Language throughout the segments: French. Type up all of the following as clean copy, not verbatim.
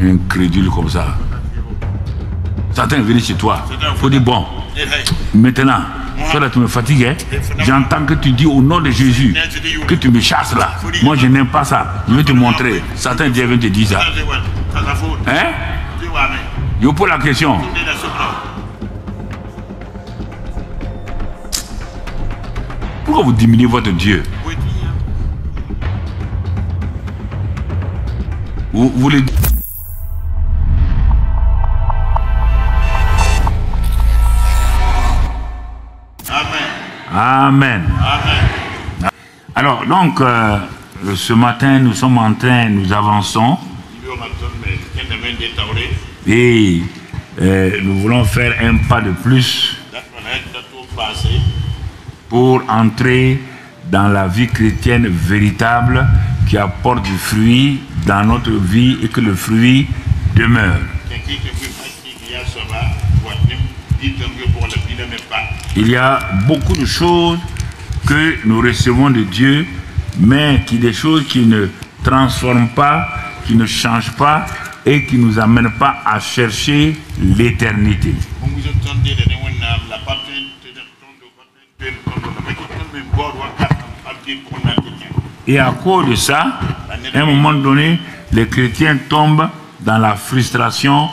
Incrédule comme ça. Satan est venu chez toi. Il faut dire bon, maintenant, toi là tu me fatigues. Hein? J'entends que tu dis au nom de Jésus que tu me chasses là. Moi je n'aime pas ça. Je vais te montrer. Satan vient te dire ça. Hein? Je vous pose la question. Pourquoi vous diminuez votre Dieu? Vous voulez... Amen. Amen. Alors, donc, ce matin, nous sommes en train, nous avançons. Et nous voulons faire un pas de plus pour entrer dans la vie chrétienne véritable qui apporte du fruit dans notre vie et que le fruit demeure. Il y a beaucoup de choses que nous recevons de Dieu, mais des choses qui ne transforment pas, qui ne changent pas et qui ne nous amènent pas à chercher l'éternité. Et à cause de ça, à un moment donné, les chrétiens tombent dans la frustration,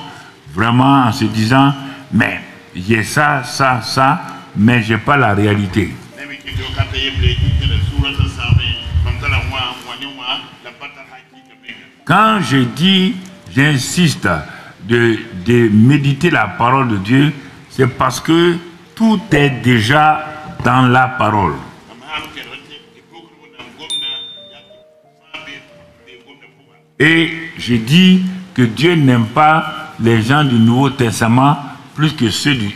vraiment en se disant, mais j'ai ça, ça, ça, mais je n'ai pas la réalité. Quand je dis, j'insiste de méditer la parole de Dieu, c'est parce que tout est déjà dans la parole. Et je dis que Dieu n'aime pas les gens du Nouveau Testament plus que ceux de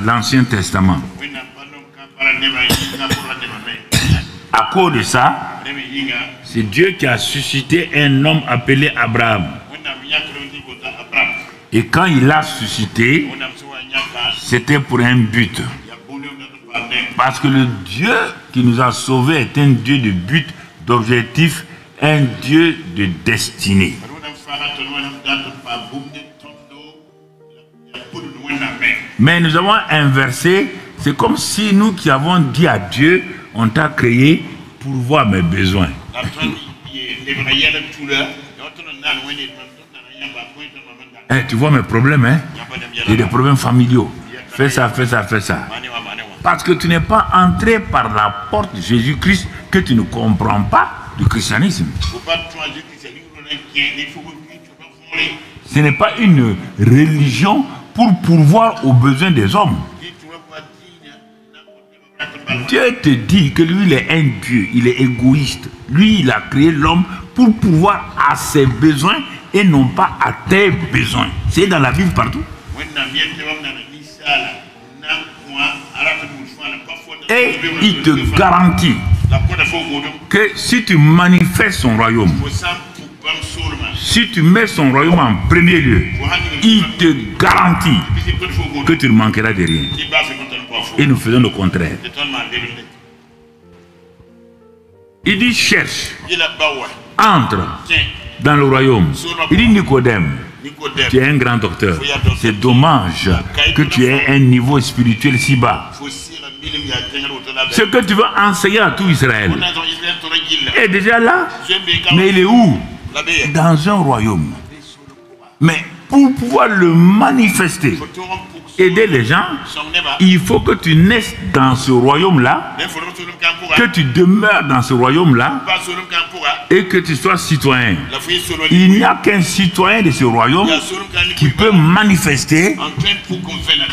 l'Ancien Testament. À cause de ça, c'est Dieu qui a suscité un homme appelé Abraham. Et quand il l'a suscité, c'était pour un but. Parce que le Dieu qui nous a sauvés est un Dieu de but, d'objectif, un Dieu de destinée. Mais nous avons inversé, c'est comme si nous qui avons dit à Dieu, on t'a créé pour voir mes besoins. Tu vois mes problèmes, hein? J'ai des problèmes familiaux. Fais ça, fais ça, fais ça. Parce que tu n'es pas entré par la porte de Jésus-Christ que tu ne comprends pas du christianisme. Ce n'est pas une religion pour pourvoir aux besoins des hommes. Dieu te dit que lui, il est un Dieu, il est égoïste. Lui, il a créé l'homme pour pourvoir à ses besoins et non pas à tes besoins. C'est dans la Bible partout. Et il te garantit que si tu manifestes son royaume, si tu mets son royaume en premier lieu, il te garantit que tu ne manqueras de rien. Et nous faisons le contraire. Il dit cherche, entre dans le royaume. Il dit Nicodème, tu es un grand docteur. C'est dommage que tu aies un niveau spirituel si bas. Ce que tu veux enseigner à tout Israël est déjà là. Mais il est où? Dans un royaume. Mais pour pouvoir le manifester, aider les gens, il faut que tu naisses dans ce royaume-là, que tu demeures dans ce royaume-là et que tu sois citoyen. Il n'y a qu'un citoyen de ce royaume qui peut manifester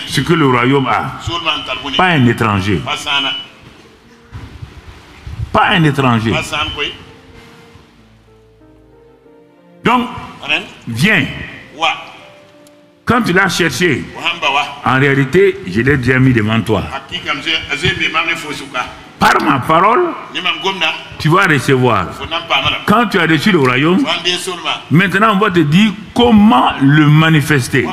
ce que le royaume a. Pas un étranger. Pas un étranger. Donc, viens. Quand tu l'as cherché, en réalité, je l'ai déjà mis devant toi. Par ma parole, tu vas recevoir. Quand tu as reçu le royaume, maintenant on va te dire comment le manifester.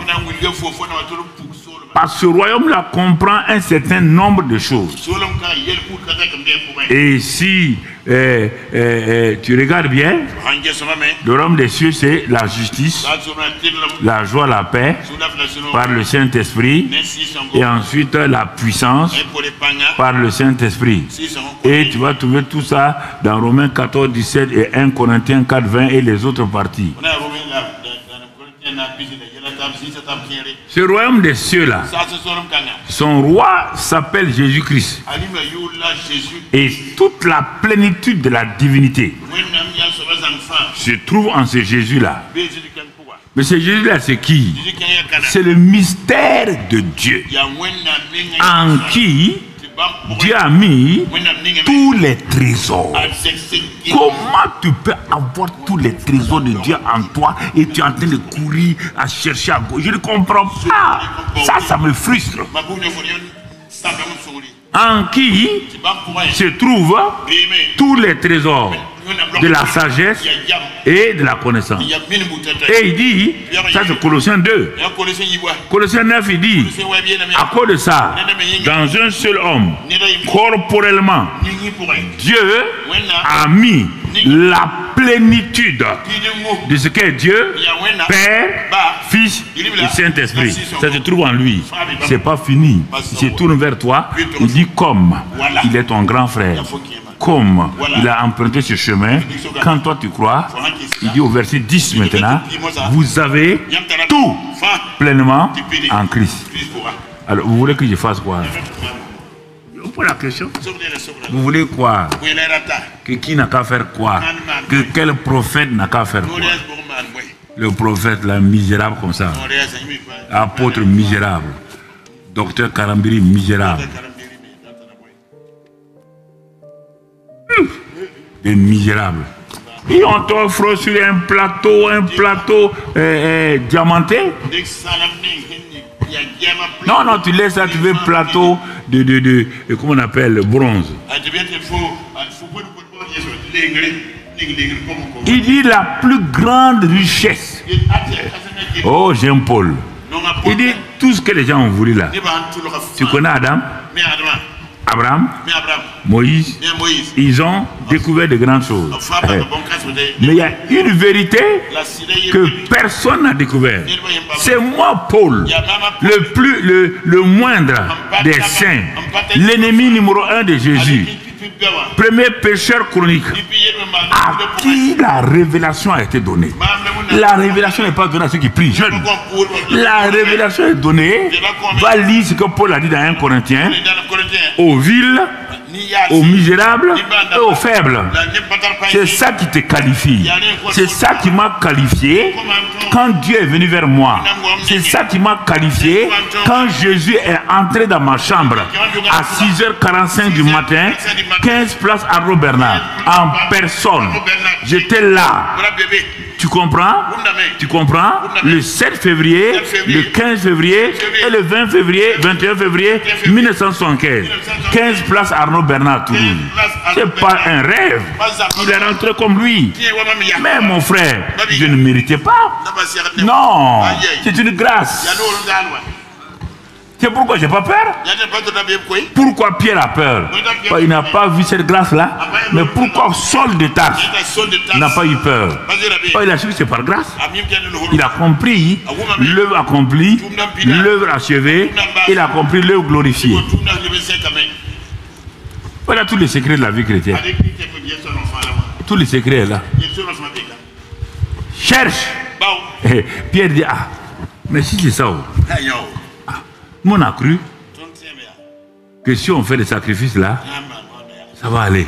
Parce que ce royaume-là comprend un certain nombre de choses. Et si tu regardes bien, le royaume des cieux, c'est la justice, la joie, la paix, par le Saint-Esprit, et ensuite la puissance, par le Saint-Esprit. Et tu vas trouver tout ça dans Romains 14, 17 et 1 Corinthiens 4, 20 et les autres parties. Ce royaume des cieux-là, son roi s'appelle Jésus-Christ. Et toute la plénitude de la divinité se trouve en ce Jésus-là. Mais ce Jésus-là, c'est qui? C'est le mystère de Dieu, en qui Dieu a mis tous les trésors. Comment tu peux avoir tous les trésors de Dieu en toi et tu es en train de courir à chercher à gauche? Je ne comprends pas. Ça me frustre. En qui se trouvent tous les trésors de la sagesse et de la connaissance. Et il dit, ça c'est Colossiens 2. Colossiens 9, il dit, à cause de ça, dans un seul homme, corporellement, Dieu a mis la plénitude de ce qu'est Dieu, Père, Fils et Saint-Esprit. Ça se trouve en lui. C'est pas fini. Il se tourne vers toi, il dit comme il est ton grand frère. Comme il a emprunté ce chemin, quand toi tu crois, il dit au verset 10 maintenant, vous avez tout pleinement en Christ. Alors vous voulez que je fasse quoi? Pour la question, vous voulez quoi? Que qui n'a qu'à faire quoi? Que quel prophète n'a qu'à faire quoi? Le prophète là, misérable comme ça, apôtre misérable, docteur Karambiri misérable. Des misérables. Et on t'offre sur un plateau diamanté. Non, tu laisses ça, tu veux plateau de comment on appelle, bronze. Il dit la plus grande richesse. Oh, Jean-Paul. Il dit tout ce que les gens ont voulu là. Tu connais Adam? Abraham, Moïse, ils ont découvert de grandes choses. Mais il y a une vérité que personne n'a découvert. C'est moi, Paul, le moindre des saints, l'ennemi numéro 1 de Jésus, premier pécheur chronique, à qui la révélation a été donnée. La révélation n'est pas donnée à ceux qui prient jeunes. La révélation est donnée. Va lire ce que Paul a dit dans 1 Corinthiens, aux villes, aux misérables et aux faibles. C'est ça qui te qualifie. C'est ça qui m'a qualifié quand Dieu est venu vers moi. C'est ça qui m'a qualifié quand Jésus est entré dans ma chambre à 6h45 du matin, 15 place Arnaud Bernard, en personne. J'étais là. Tu comprends? Tu comprends? Le 7 février, le 15 février et le 20 février, 21 février 1975. 15 place Arnaud Bernard Toulouse. C'est pas un rêve. Il est rentré comme lui. Mais mon frère, je ne méritais pas. Non, c'est une grâce. C'est pourquoi j'ai pas peur. Pourquoi Pierre a peur? Il n'a pas vu cette grâce-là. Mais pourquoi Saul de Tarse n'a pas eu peur? Il a su que c'est par grâce. Il a compris l'œuvre accomplie, l'œuvre achevée. Il a compris l'œuvre glorifiée. Voilà tous les secrets de la vie chrétienne. Tous les secrets là. Cherche. Pierre dit, ah, mais si c'est ça. On a cru que si on fait des sacrifices là, ça va aller.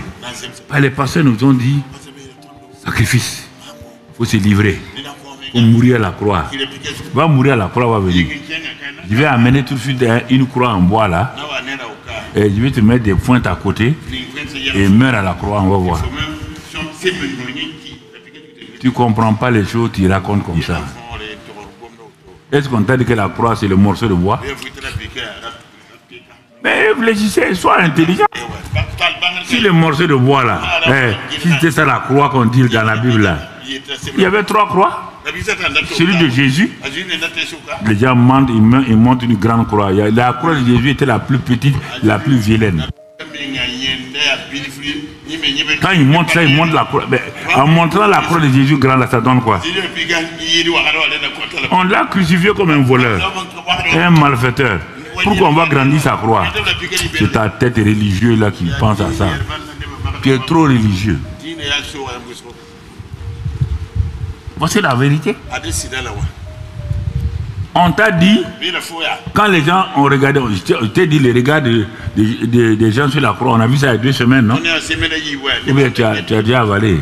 Les pasteurs nous ont dit, sacrifice, il faut se livrer, il faut mourir à la croix. Va mourir à la croix, va venir. Je vais amener tout de suite une croix en bois là, et je vais te mettre des pointes à côté, et meurs à la croix, on va voir. Tu ne comprends pas les choses, tu racontes comme ça. Est-ce qu'on t'a dit que la croix c'est le morceau de bois? Mais réfléchissez, sois intelligent. Si le morceau de bois là, si c'était ça la croix qu'on dit dans la Bible là, il y avait 3 croix. Celui de Jésus, les gens mentent, ils montent une grande croix. La croix de Jésus était la plus petite, la plus vilaine. Quand ils montent ça, ils montent la croix. En montrant la croix de Jésus grande, ça donne quoi? On l'a crucifié comme un voleur, un malfaiteur. Pourquoi on va grandir sa croix? C'est ta tête religieuse là qui pense à ça. Tu es trop religieux. Voici la vérité. On t'a dit, quand les gens ont regardé, je t'ai dit les regards des gens sur la croix, on a vu ça il y a 2 semaines, non? Ou bien tu as déjà avalé.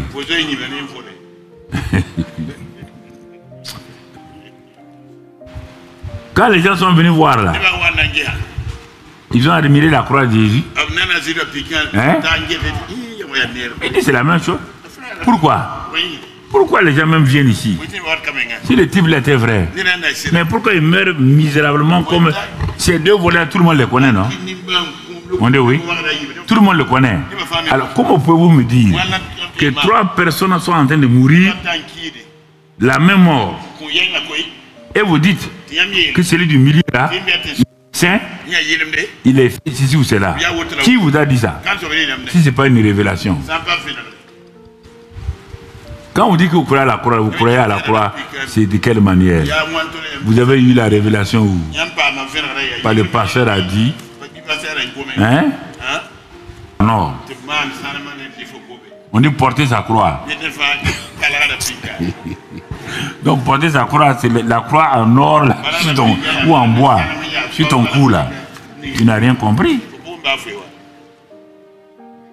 Quand les gens sont venus voir là, ils ont admiré la croix de Jésus. Hein? Ils disent c'est la même chose. Pourquoi? Pourquoi les gens même viennent ici? Si le type là était vrai. Mais pourquoi ils meurent misérablement comme ces 2 voleurs, tout le monde les connaît, non? On dit oui. Tout le monde le connaît. Alors comment pouvez-vous me dire que 3 personnes sont en train de mourir la même mort? Et vous dites que celui du milieu là, saint, il est ici ou c'est là. Qui vous a dit ça? Si ce n'est pas une révélation. Quand vous dites que vous croyez à la croix, vous croyez à la croix, c'est de quelle manière? Vous avez eu la révélation où? Par le pasteur a dit. Hein? Non. On dit porter sa croix. Donc porter sa croix, c'est la croix en or là, ou en bois, sur ton cou là. Tu n'as rien compris.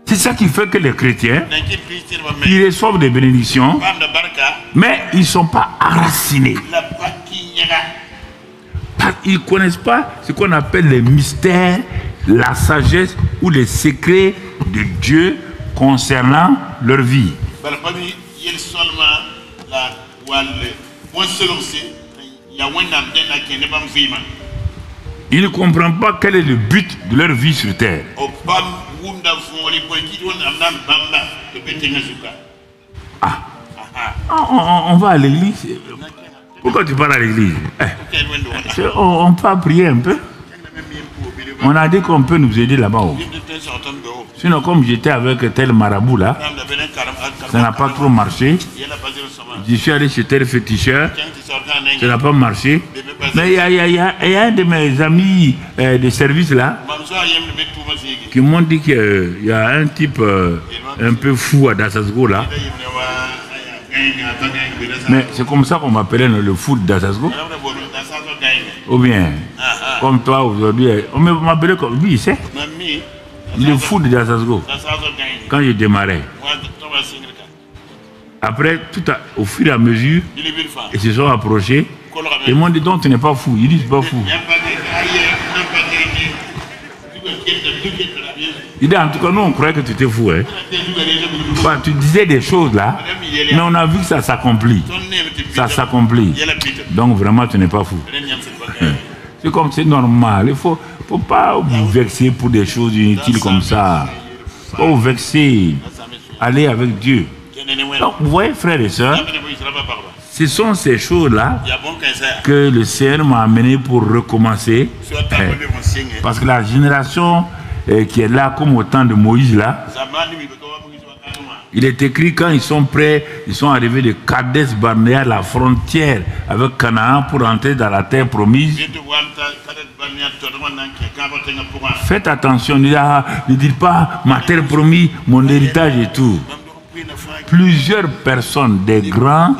C'est ça qui fait que les chrétiens, ils reçoivent des bénédictions, mais ils ne sont pas enracinés. Ils ne connaissent pas ce qu'on appelle les mystères, la sagesse ou les secrets de Dieu concernant leur vie. Ils ne comprennent pas quel est le but de leur vie sur terre. On va à l'église. Pourquoi tu parles à l'église? On peut prier un peu. On a dit qu'on peut nous aider là-bas. Sinon, comme j'étais avec tel marabout là, ça n'a pas trop marché. Je suis allé chez tel féticheur, ça n'a pas marché. Mais il y a un de mes amis de service là qui m'ont dit qu'il y a un type un peu fou à Dassasgo là. Mais c'est comme ça qu'on m'appelait le fou de Dassasgo. Ou bien, comme toi aujourd'hui, on m'appelait comme lui, c'est le fou de Dassasgo. Quand je démarrais. Après, au fur et à mesure, ils se sont approchés. Ils m'ont dit, donc tu n'es pas fou. Ils disent pas fou. Il dit, en tout cas, nous on croyait que tu étais fou. Hein. Bah, tu disais des choses là, mais on a vu que ça s'accomplit. Ça s'accomplit. Donc vraiment, tu n'es pas fou. C'est comme c'est normal. Il ne faut pas vous vexer pour des choses inutiles comme ça. Il faut vous vexer. Allez avec Dieu. Donc, vous voyez, frères et sœurs, ce sont ces choses-là que le Seigneur m'a amené pour recommencer. Parce que la génération qui est là, comme au temps de Moïse, là, il est écrit quand ils sont prêts, ils sont arrivés de Kadesh Barnéa, la frontière avec Canaan, pour entrer dans la terre promise. Faites attention, ne dites pas ma terre promise, mon héritage et tout. Plusieurs personnes, des grands,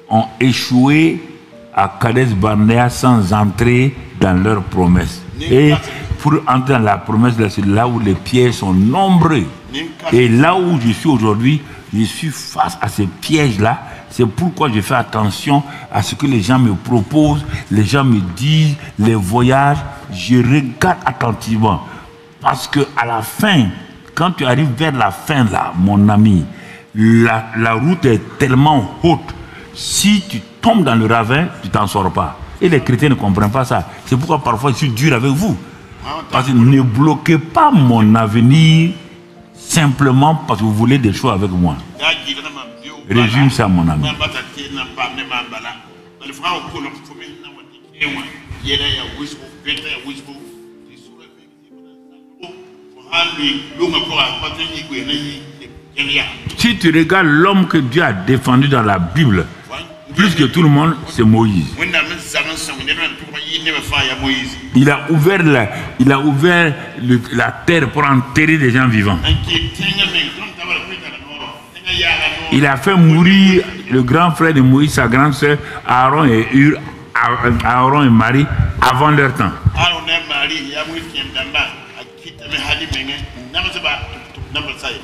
ont échoué à Kadesh Barnéa sans entrer dans leur promesse. Et pour entrer dans la promesse, c'est là où les pièges sont nombreux. Et là où je suis aujourd'hui, je suis face à ces pièges-là. C'est pourquoi je fais attention à ce que les gens me proposent, les gens me disent, les voyages. Je regarde attentivement. Parce qu'à la fin, quand tu arrives vers la fin là, mon ami, la route est tellement haute. Si tu tombes dans le ravin, tu t'en sors pas. Et les chrétiens ne comprennent pas ça. C'est pourquoi parfois je suis dur avec vous. Parce que ne bloquez pas mon avenir simplement parce que vous voulez des choses avec moi. Résume ça, mon ami. Si tu regardes l'homme que Dieu a défendu dans la Bible, plus que tout le monde, c'est Moïse. Il a ouvert la terre pour enterrer des gens vivants. Il a fait mourir le grand frère de Moïse, sa grande sœur, Aaron et Marie, avant leur temps.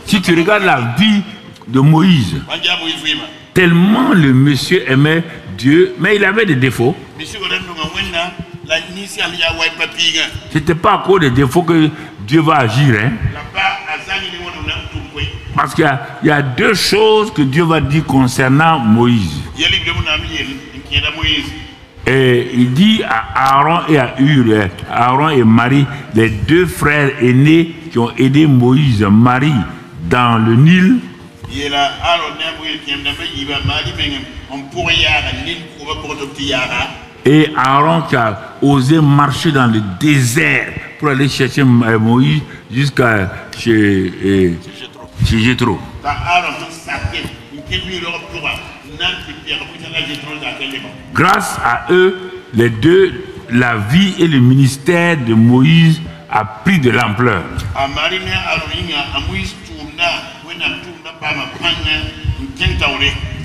Si tu regardes la vie de Moïse, tellement le monsieur aimait Dieu, mais il avait des défauts. Ce n'était pas à cause des défauts que Dieu va agir. Hein? Parce qu'il y a deux choses que Dieu va dire concernant Moïse. Et il dit à Aaron et à Hur, Aaron et Marie, les deux frères aînés qui ont aidé Moïse, Marie, dans le Nil. Et Aaron qui a osé marcher dans le désert pour aller chercher Moïse jusqu'à chez Jéthro. Grâce à eux, les deux, la vie et le ministère de Moïse a pris de l'ampleur.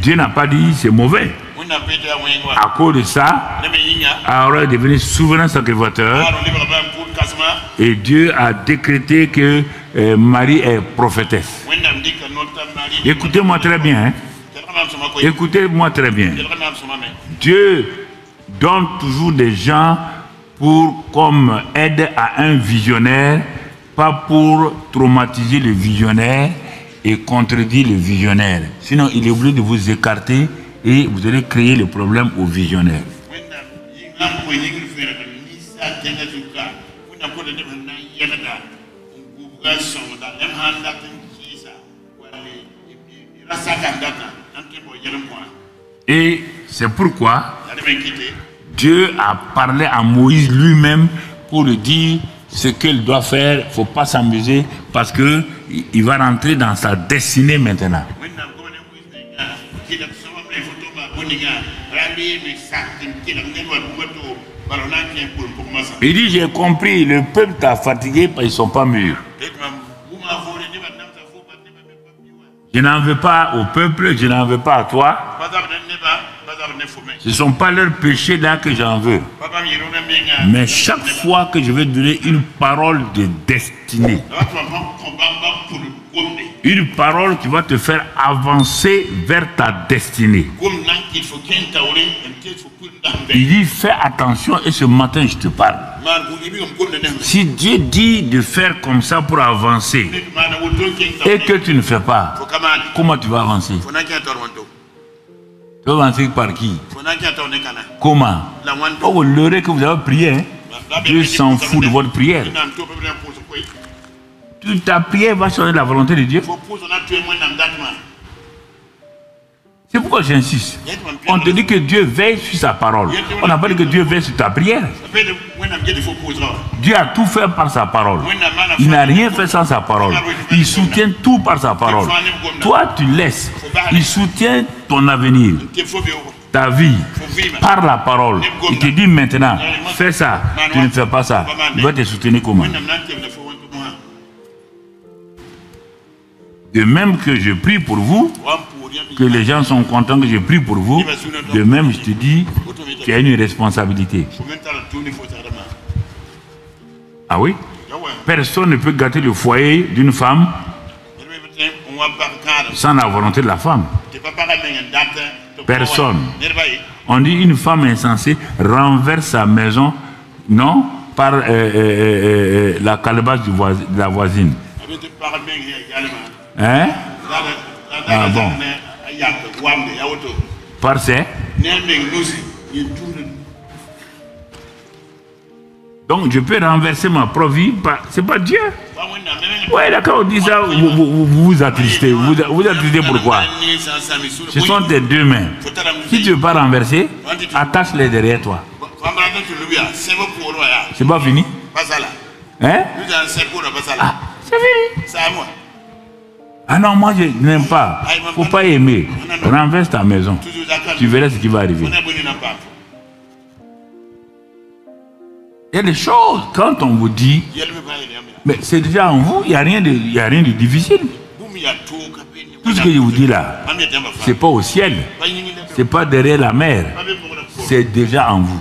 Dieu n'a pas dit c'est mauvais. À cause de ça, Aaron est devenu souverain sacrificateur et Dieu a décrété que Marie est prophétesse. Écoutez-moi très bien. Hein? Écoutez-moi très bien. Dieu donne toujours des gens comme aide à un visionnaire, pas pour traumatiser le visionnaire et contredire le visionnaire. Sinon, il est obligé de vous écarter et vous allez créer le problème au visionnaire. Et c'est pourquoi Dieu a parlé à Moïse lui-même pour lui dire ce qu'il doit faire. Il ne faut pas s'amuser parce qu'il va rentrer dans sa destinée maintenant. Il dit, j'ai compris, le peuple t'a fatigué parce qu'ils ne sont pas mûrs. Je n'en veux pas au peuple, je n'en veux pas à toi. Ce ne sont pas leurs péchés là que j'en veux. Mais chaque fois que je vais donner une parole de destinée, une parole qui va te faire avancer vers ta destinée. Il dit, fais attention et ce matin je te parle. Si Dieu dit de faire comme ça pour avancer et que tu ne fais pas, comment tu vas avancer? Tu vas avancer par qui? Comment? Oh, l'heure que vous avez prié, hein? Dieu s'en fout de votre prière. Ta prière va changer la volonté de Dieu. C'est pourquoi j'insiste. On te dit que Dieu veille sur sa parole. On n'a pas dit que Dieu veille sur ta prière. Dieu a tout fait par sa parole. Il n'a rien fait sans sa parole. Il soutient tout par sa parole. Toi, tu laisses. Il soutient ton avenir, ta vie, par la parole. Il te dit maintenant, fais ça, tu ne fais pas ça. Il va te soutenir comment? De même que je prie pour vous, que les gens sont contents que je prie pour vous, de même je te dis, tu as une responsabilité. Ah oui? Personne ne peut gâter le foyer d'une femme sans la volonté de la femme. Personne. On dit une femme insensée renverse sa maison, non, par la calebasse de la voisine. Hein? Ah bon. Par c'est. Donc je peux renverser ma propre vie, c'est pas Dieu. Ouais, d'accord, on dit ça, vous attristez. Vous attristez pourquoi? Ce sont tes deux mains. Si tu ne veux pas renverser, attache-les derrière toi. C'est pas fini? Hein? Ah, c'est fini. Ah non, moi je n'aime pas. Il ne faut pas aimer. Renverse ta maison. Tu verras ce qui va arriver. Il y a des choses, quand on vous dit, mais c'est déjà en vous, il n'y a rien de difficile. Tout ce que je vous dis là, ce n'est pas au ciel, ce n'est pas derrière la mer, c'est déjà en vous.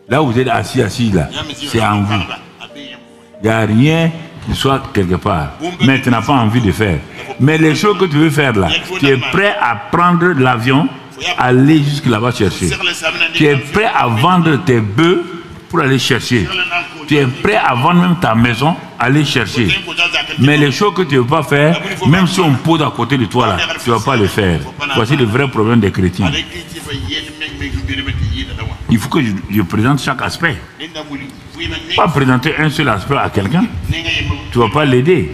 Là où vous êtes assis là, c'est en vous. Il n'y a rien qui soit quelque part, mais tu n'as pas envie de faire. Mais les choses que tu veux faire là, tu es prêt à prendre l'avion, aller jusque là-bas chercher. Tu es prêt à vendre tes bœufs pour aller chercher. Tu es prêt à vendre même ta maison, aller chercher. Mais les choses que tu ne veux pas faire, même si on pose à côté de toi là, tu ne vas pas le faire. Voici le vrai problème des chrétiens. Il faut que je présente chaque aspect. Pas présenter un seul aspect à quelqu'un. Tu ne vas pas l'aider.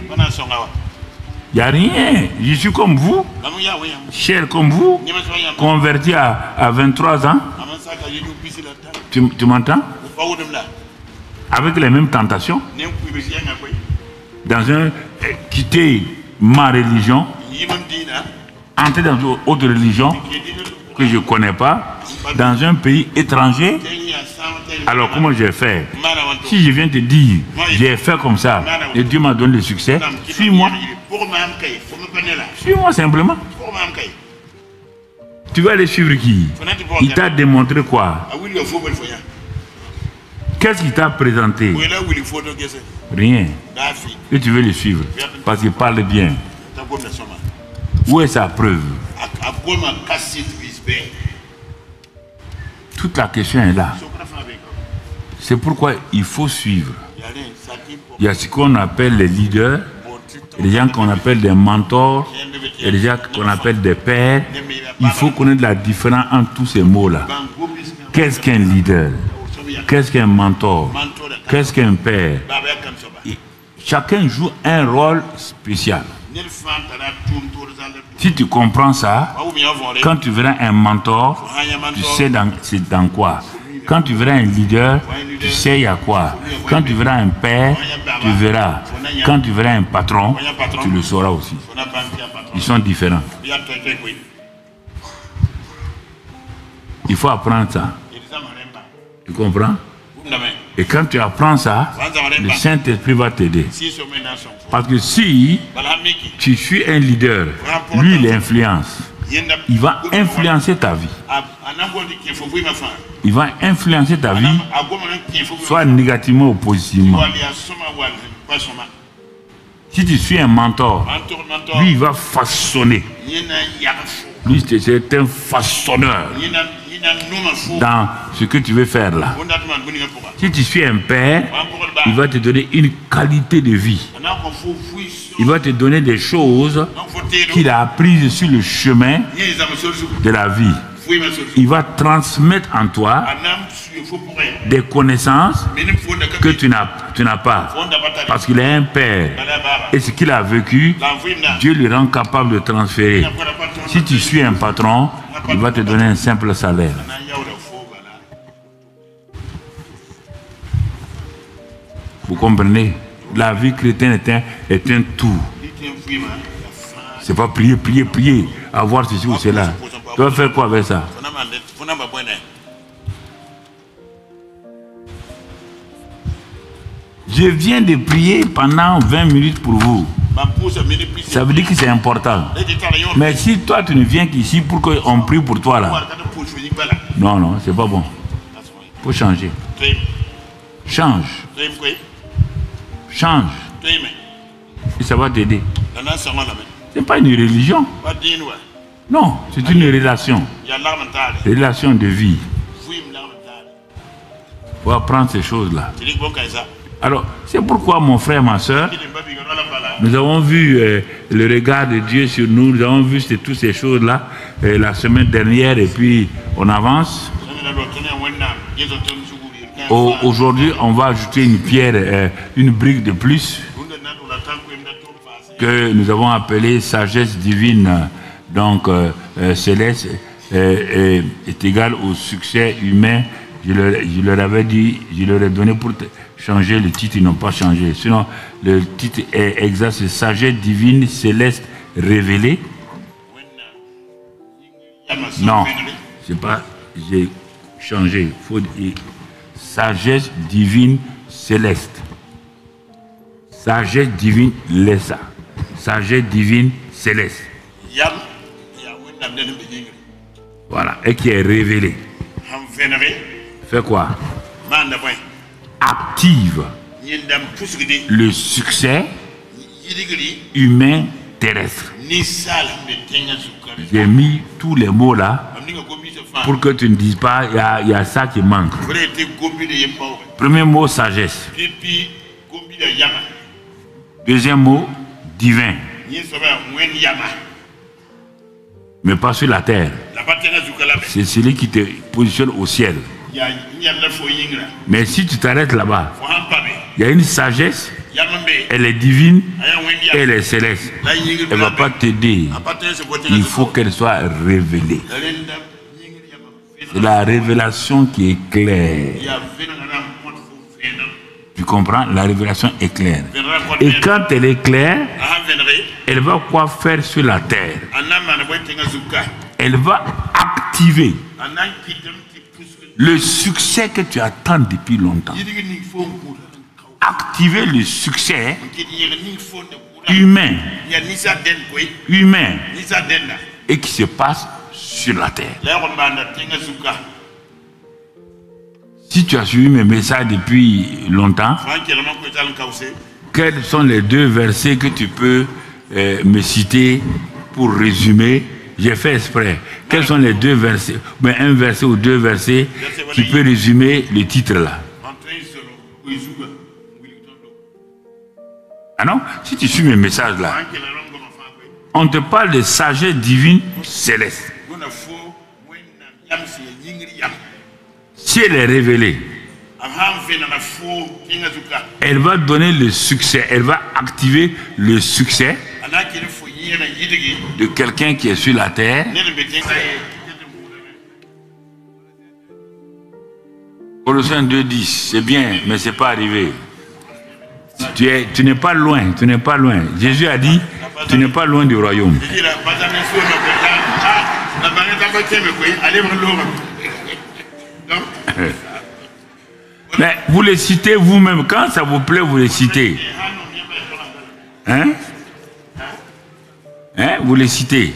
Il n'y a rien. Je suis comme vous, cher comme vous, converti à 23 ans. Tu m'entends? Avec les mêmes tentations. Quitter ma religion, entrer dans une autre religion que je ne connais pas, dans un pays étranger. Alors comment je vais faire? Si je viens te dire, j'ai fait comme ça, et Dieu m'a donné le succès, suis-moi. Suis-moi simplement. Tu vas aller suivre qui? Il t'a démontré quoi? Qu'est-ce qu'il t'a présenté? Rien. Et tu veux le suivre parce qu'il parle bien. Où est sa preuve? Toute la question est là. C'est pourquoi il faut suivre. Il y a ce qu'on appelle les leaders, les gens qu'on appelle des mentors, et les gens qu'on appelle des pères. Il faut connaître la différence entre tous ces mots-là. Qu'est-ce qu'un leader? Qu'est-ce qu'un mentor? Qu'est-ce qu'un père? Et chacun joue un rôle spécial. Si tu comprends ça, quand tu verras un mentor, tu sais c'est dans quoi. Quand tu verras un leader, tu sais il y a quoi. Quand tu verras un père, tu verras. Quand tu verras un patron, tu le sauras aussi. Ils sont différents. Il faut apprendre ça. Tu comprends? Et quand tu apprends ça, le Saint-Esprit va t'aider. Parce que si tu suis un leader, lui il influence. Il va influencer ta vie. Il va influencer ta vie, soit négativement ou positivement. Si tu suis un mentor, lui il va façonner. Lui c'est un façonneur dans ce que tu veux faire là. Si tu suis un père, il va te donner une qualité de vie. Il va te donner des choses qu'il a apprises sur le chemin de la vie. Il va transmettre en toi des connaissances que tu n'as pas. Parce qu'il est un père. Et ce qu'il a vécu, Dieu lui rend capable de transférer. Si tu suis un patron, il va te donner un simple salaire. Vous comprenez? La vie chrétienne est un tout. C'est pas prier, avoir ceci ou cela. Tu vas faire quoi avec ça? Je viens de prier pendant 20 minutes pour vous. Ça veut dire que c'est important. Mais si toi tu ne viens qu'ici pour qu'on prie pour toi là. Non, c'est pas bon. Il faut changer. Change. Et ça va t'aider. Ce n'est pas une religion. Non, c'est une relation. Relation de vie. Il faut apprendre ces choses-là. Alors, c'est pourquoi mon frère, ma soeur, nous avons vu le regard de Dieu sur nous, nous avons vu toutes ces choses-là la semaine dernière et puis on avance. Aujourd'hui, on va ajouter une pierre, une brique de plus. que nous avons appelé sagesse divine, donc céleste, est égal au succès humain. Je leur avais dit, je leur ai donné pour changer le titre, ils n'ont pas changé. Sinon, le titre est exact, c'est sagesse divine céleste révélée. Non, c'est pas, j'ai changé. Faut dire sagesse divine céleste. Sagesse divine lesa. Sagesse divine céleste. Voilà, et qui est révélée. Fait quoi? Active le succès humain terrestre. J'ai mis tous les mots là pour que tu ne dises pas il y a ça qui manque. Premier mot, sagesse. Deuxième mot, divin. Mais pas sur la terre. C'est celui qui te positionne au ciel. Mais si tu t'arrêtes là-bas, il y a une sagesse, elle est divine, elle est céleste. Elle ne va pas t'aider. Il faut qu'elle soit révélée. C'est la révélation qui est claire. Tu comprends? La révélation est claire. Et quand elle est claire, elle va quoi faire sur la terre? Elle va activer le succès que tu attends depuis longtemps. Activer le succès humain et qui se passe sur la terre. Si tu as suivi mes messages depuis longtemps, quels sont les deux versets que tu peux me citer pour résumer? J'ai fait exprès. Quels sont les deux versets, un verset ou deux versets qui peut résumer le titre là? Ah non? Si tu suis mes messages là, on te parle de sagesse divine céleste. Si elle est révélée, elle va donner le succès, elle va activer le succès de quelqu'un qui est sur la terre. Colossiens 2:10, c'est bien, mais c'est pas arrivé. Tu n'es pas loin, tu n'es pas loin. Jésus a dit, tu n'es pas loin du royaume. Mais vous les citez vous-même, quand ça vous plaît, vous les citez. Hein? Vous les citez.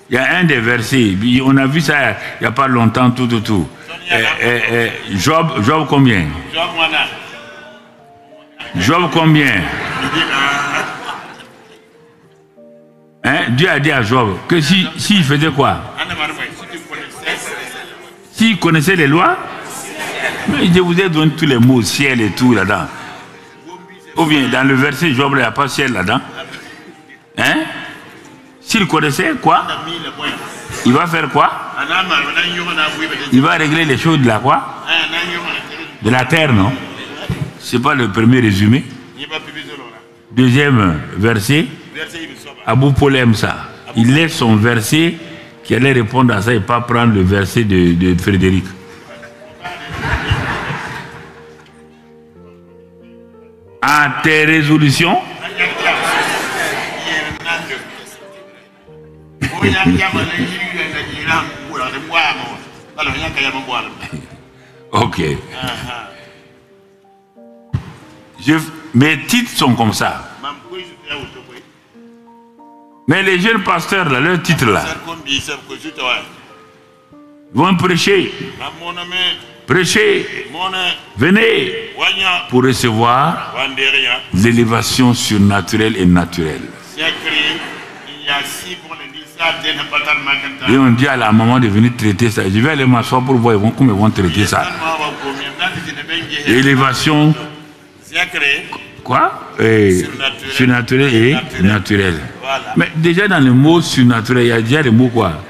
Il y a un des versets, on a vu ça il n'y a pas longtemps, tout. Job combien? Job combien? Dieu a dit à Job que s'il faisait quoi? S'il connaissait les lois, je vous ai donné tous les mots, ciel et tout là-dedans. Ou bien dans le verset Job, il n'y a pas ciel là-dedans. S'il connaissait quoi? Il va faire quoi? Il va régler les choses de la quoi? De la terre, non? C'est pas le premier résumé. Deuxième verset, Abou Paul aime ça. Il laisse son verset qui allait répondre à ça et pas prendre le verset de Frédéric. À tes résolutions, ok. Mes titres sont comme ça. Mais les jeunes pasteurs, là, leurs titres là, vont prêcher. Prêchez, venez pour recevoir l'élévation surnaturelle et naturelle. Et on dit à la maman de venir traiter ça. Je vais aller m'asseoir pour voir comment ils vont traiter ça. Élévation, quoi? Surnaturelle et naturelle. Mais déjà dans le mot surnaturel, il y a déjà le mot quoi?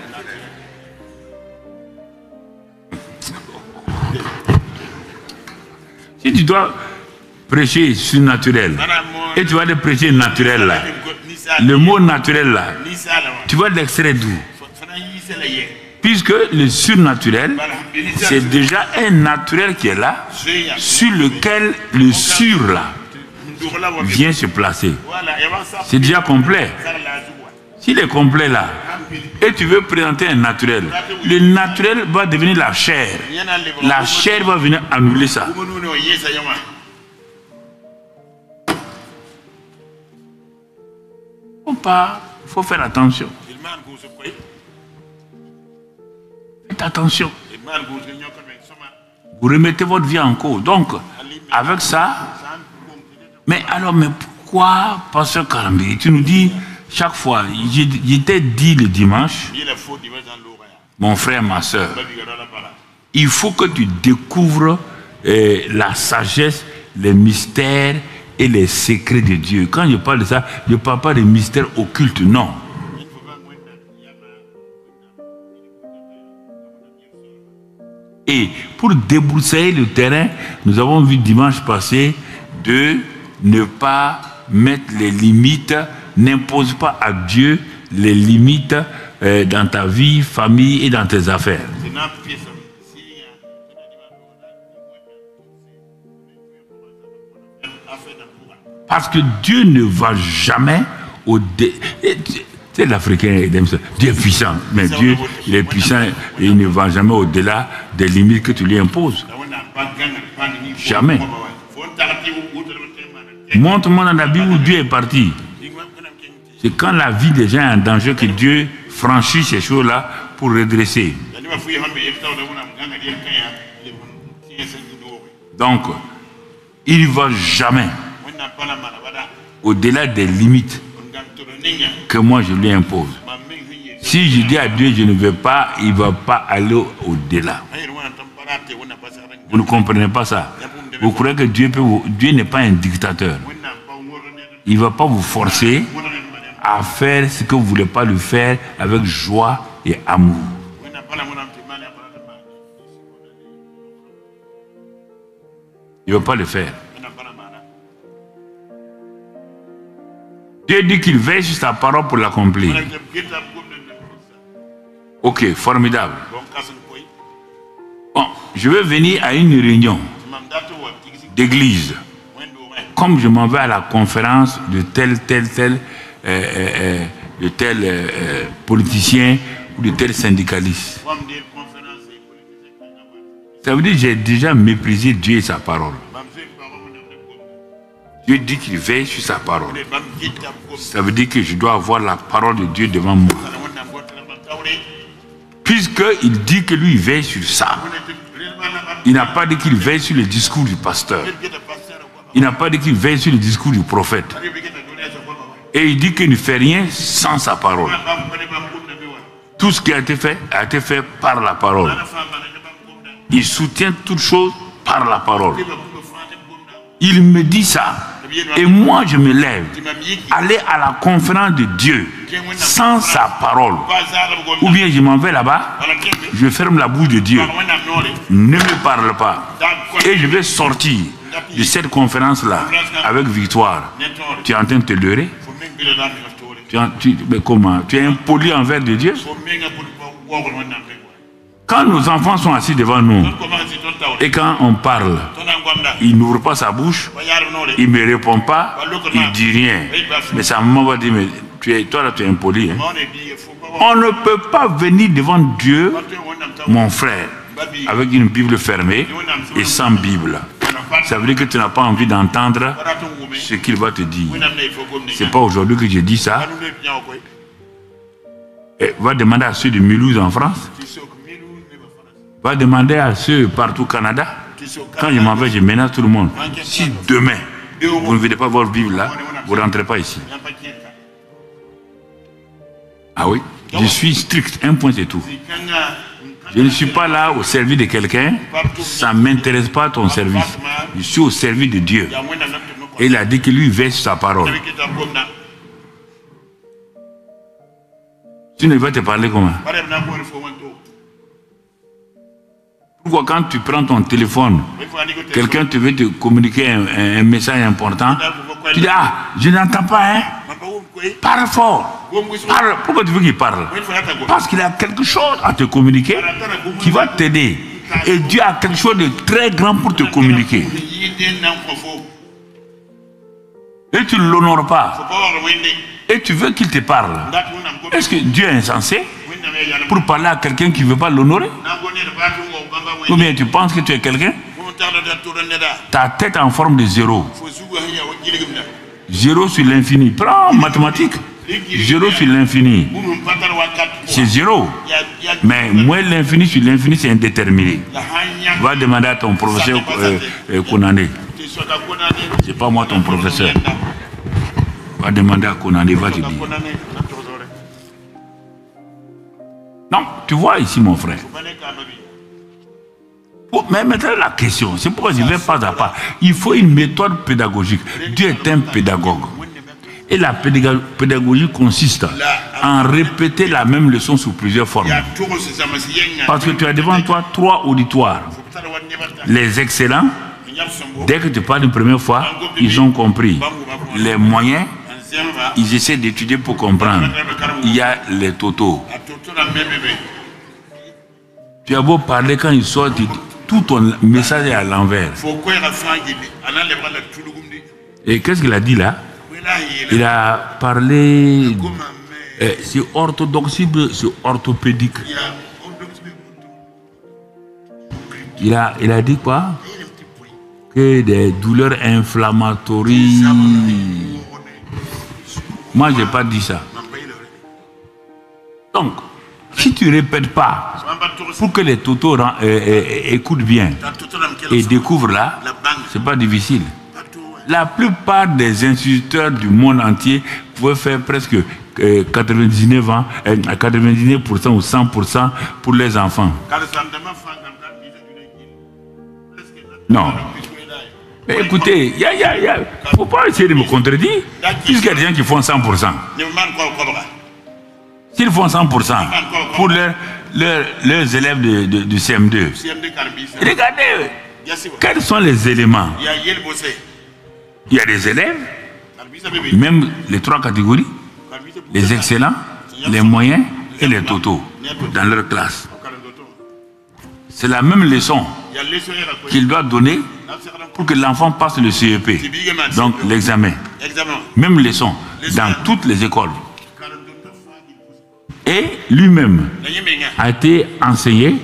Si tu dois prêcher surnaturel et tu vas le prêcher naturel là, Le mot naturel là, tu vas l'extraire d'où? Puisque le surnaturel, c'est déjà un naturel qui est là, sur lequel le sur là vient se placer. C'est déjà complet. S'il est complet là, et tu veux présenter un naturel, le naturel va devenir la chair. La chair va venir annuler ça. Il faut faire attention. Faites attention. Vous remettez votre vie en cause. Donc, avec ça, mais pourquoi, Pasteur Karambi, tu nous dis chaque fois, j'étais dit le dimanche, mon frère, ma soeur, il faut que tu découvres la sagesse, les mystères et les secrets de Dieu. Quand je parle de ça, je ne parle pas des mystères occultes, non. Et pour débroussailler le terrain, nous avons vu dimanche passé de ne pas mettre les limites, n'impose pas à Dieu les limites dans ta vie, famille et dans tes affaires. Parce que Dieu ne va jamais au-delà. C'est l'Africain, Dieu est puissant, mais Dieu, il est puissant et il ne va jamais au-delà des limites que tu lui imposes. Jamais. Montre-moi dans la Bible où Dieu est parti. C'est quand la vie des gens est en danger que Dieu franchit ces choses-là pour redresser. Donc, il ne va jamais au-delà des limites que moi je lui impose. Si je dis à Dieu je ne veux pas, il ne va pas aller au-delà. Vous ne comprenez pas ça. Vous croyez que Dieu n'est pas un dictateur. Il ne va pas vous forcer à faire ce que vous ne voulez pas le faire avec joie et amour. Il ne va pas le faire. Dieu dit qu'il veille sur sa parole pour l'accomplir. Ok, formidable. Bon, je vais venir à une réunion d'église. Comme je m'en vais à la conférence de tel politicien ou de tel syndicaliste. Ça veut dire que j'ai déjà méprisé Dieu et sa parole. Dieu dit qu'il veille sur sa parole. Ça veut dire que je dois avoir la parole de Dieu devant moi. Puisqu'il dit que lui veille sur ça. Il n'a pas dit qu'il veille sur le discours du pasteur. Il n'a pas dit qu'il veille sur le discours du prophète. Et il dit qu'il ne fait rien sans sa parole. Tout ce qui a été fait par la parole. Il soutient toutes choses par la parole. Il me dit ça. Et moi, je me lève. Aller à la conférence de Dieu sans sa parole. Ou bien je m'en vais là-bas. Je ferme la bouche de Dieu. Ne me parle pas. Et je vais sortir de cette conférence-là avec victoire. Tu es en train de te leurrer? Mais comment? Tu es impoli envers de Dieu? Quand nos enfants sont assis devant nous et quand on parle, il n'ouvre pas sa bouche, il ne me répond pas, il ne dit rien. Mais sa maman va dire, mais toi là tu es impoli. Hein? On ne peut pas venir devant Dieu, mon frère, avec une Bible fermée et sans Bible. Ça veut dire que tu n'as pas envie d'entendre ce qu'il va te dire. Ce n'est pas aujourd'hui que je dis ça. Et va demander à ceux de Mulhouse en France. Va demander à ceux partout au Canada. Quand je m'en vais, je menace tout le monde. Si demain, vous ne venez pas voir Bible là, vous ne rentrez pas ici. Ah oui, je suis strict, un point c'est tout. Je ne suis pas là au service de quelqu'un, ça ne m'intéresse pas ton service. Je suis au service de Dieu. Et il a dit que lui veille sur sa parole. Tu ne vas te parler comment? Pourquoi quand tu prends ton téléphone, quelqu'un te veut te communiquer un message important, tu dis, ah, je n'entends pas, hein? Parle fort. Parle. Pourquoi tu veux qu'il parle? Parce qu'il a quelque chose à te communiquer qui va t'aider. Et Dieu a quelque chose de très grand pour te communiquer. Et tu ne l'honores pas. Et tu veux qu'il te parle. Est-ce que Dieu est insensé pour parler à quelqu'un qui ne veut pas l'honorer? Ou bien tu penses que tu es quelqu'un? Ta tête en forme de zéro. Zéro sur l'infini. Prends mathématiques. Zéro sur l'infini. C'est zéro. Mais moins l'infini sur l'infini, c'est indéterminé. Va demander à ton professeur Konane. C'est pas moi ton professeur. Va demander à Konane, va te dire. Non, tu vois ici mon frère. Mais maintenant la question, c'est pourquoi je vais pas à pas. Il faut une méthode pédagogique. Dieu est un pédagogue. Et la pédagogie consiste en répéter la même leçon sous plusieurs formes. Parce que tu as devant toi 3 auditoires. Les excellents, dès que tu parles une première fois, ils ont compris. Les moyens, ils essaient d'étudier pour comprendre. Il y a les totaux. Tu as beau parler, quand ils sortent, tout ton message est à l'envers. Et qu'est-ce qu'il a dit là? Il a parlé, c'est orthodoxie, c'est orthopédique. Il a dit quoi? Que des douleurs inflammatoires. Moi, je n'ai pas dit ça. Donc, si tu ne répètes pas, pour que les totaux écoutent bien et découvrent là, ce n'est pas difficile. La plupart des instituteurs du monde entier pouvaient faire presque 99 ans, 99% ou 100% pour les enfants. Non. Mais écoutez, il ne faut pas essayer de me contredire, puisqu'il y a des gens qui font 100%. S'ils font 100% pour leurs élèves du CM2, regardez, quels sont les éléments? Il y a des élèves, même les 3 catégories, les excellents, les moyens et les totaux dans leur classe. C'est la même leçon qu'il doit donner pour que l'enfant passe le CEP, donc l'examen. Même leçon dans toutes les écoles. Et lui-même a été enseigné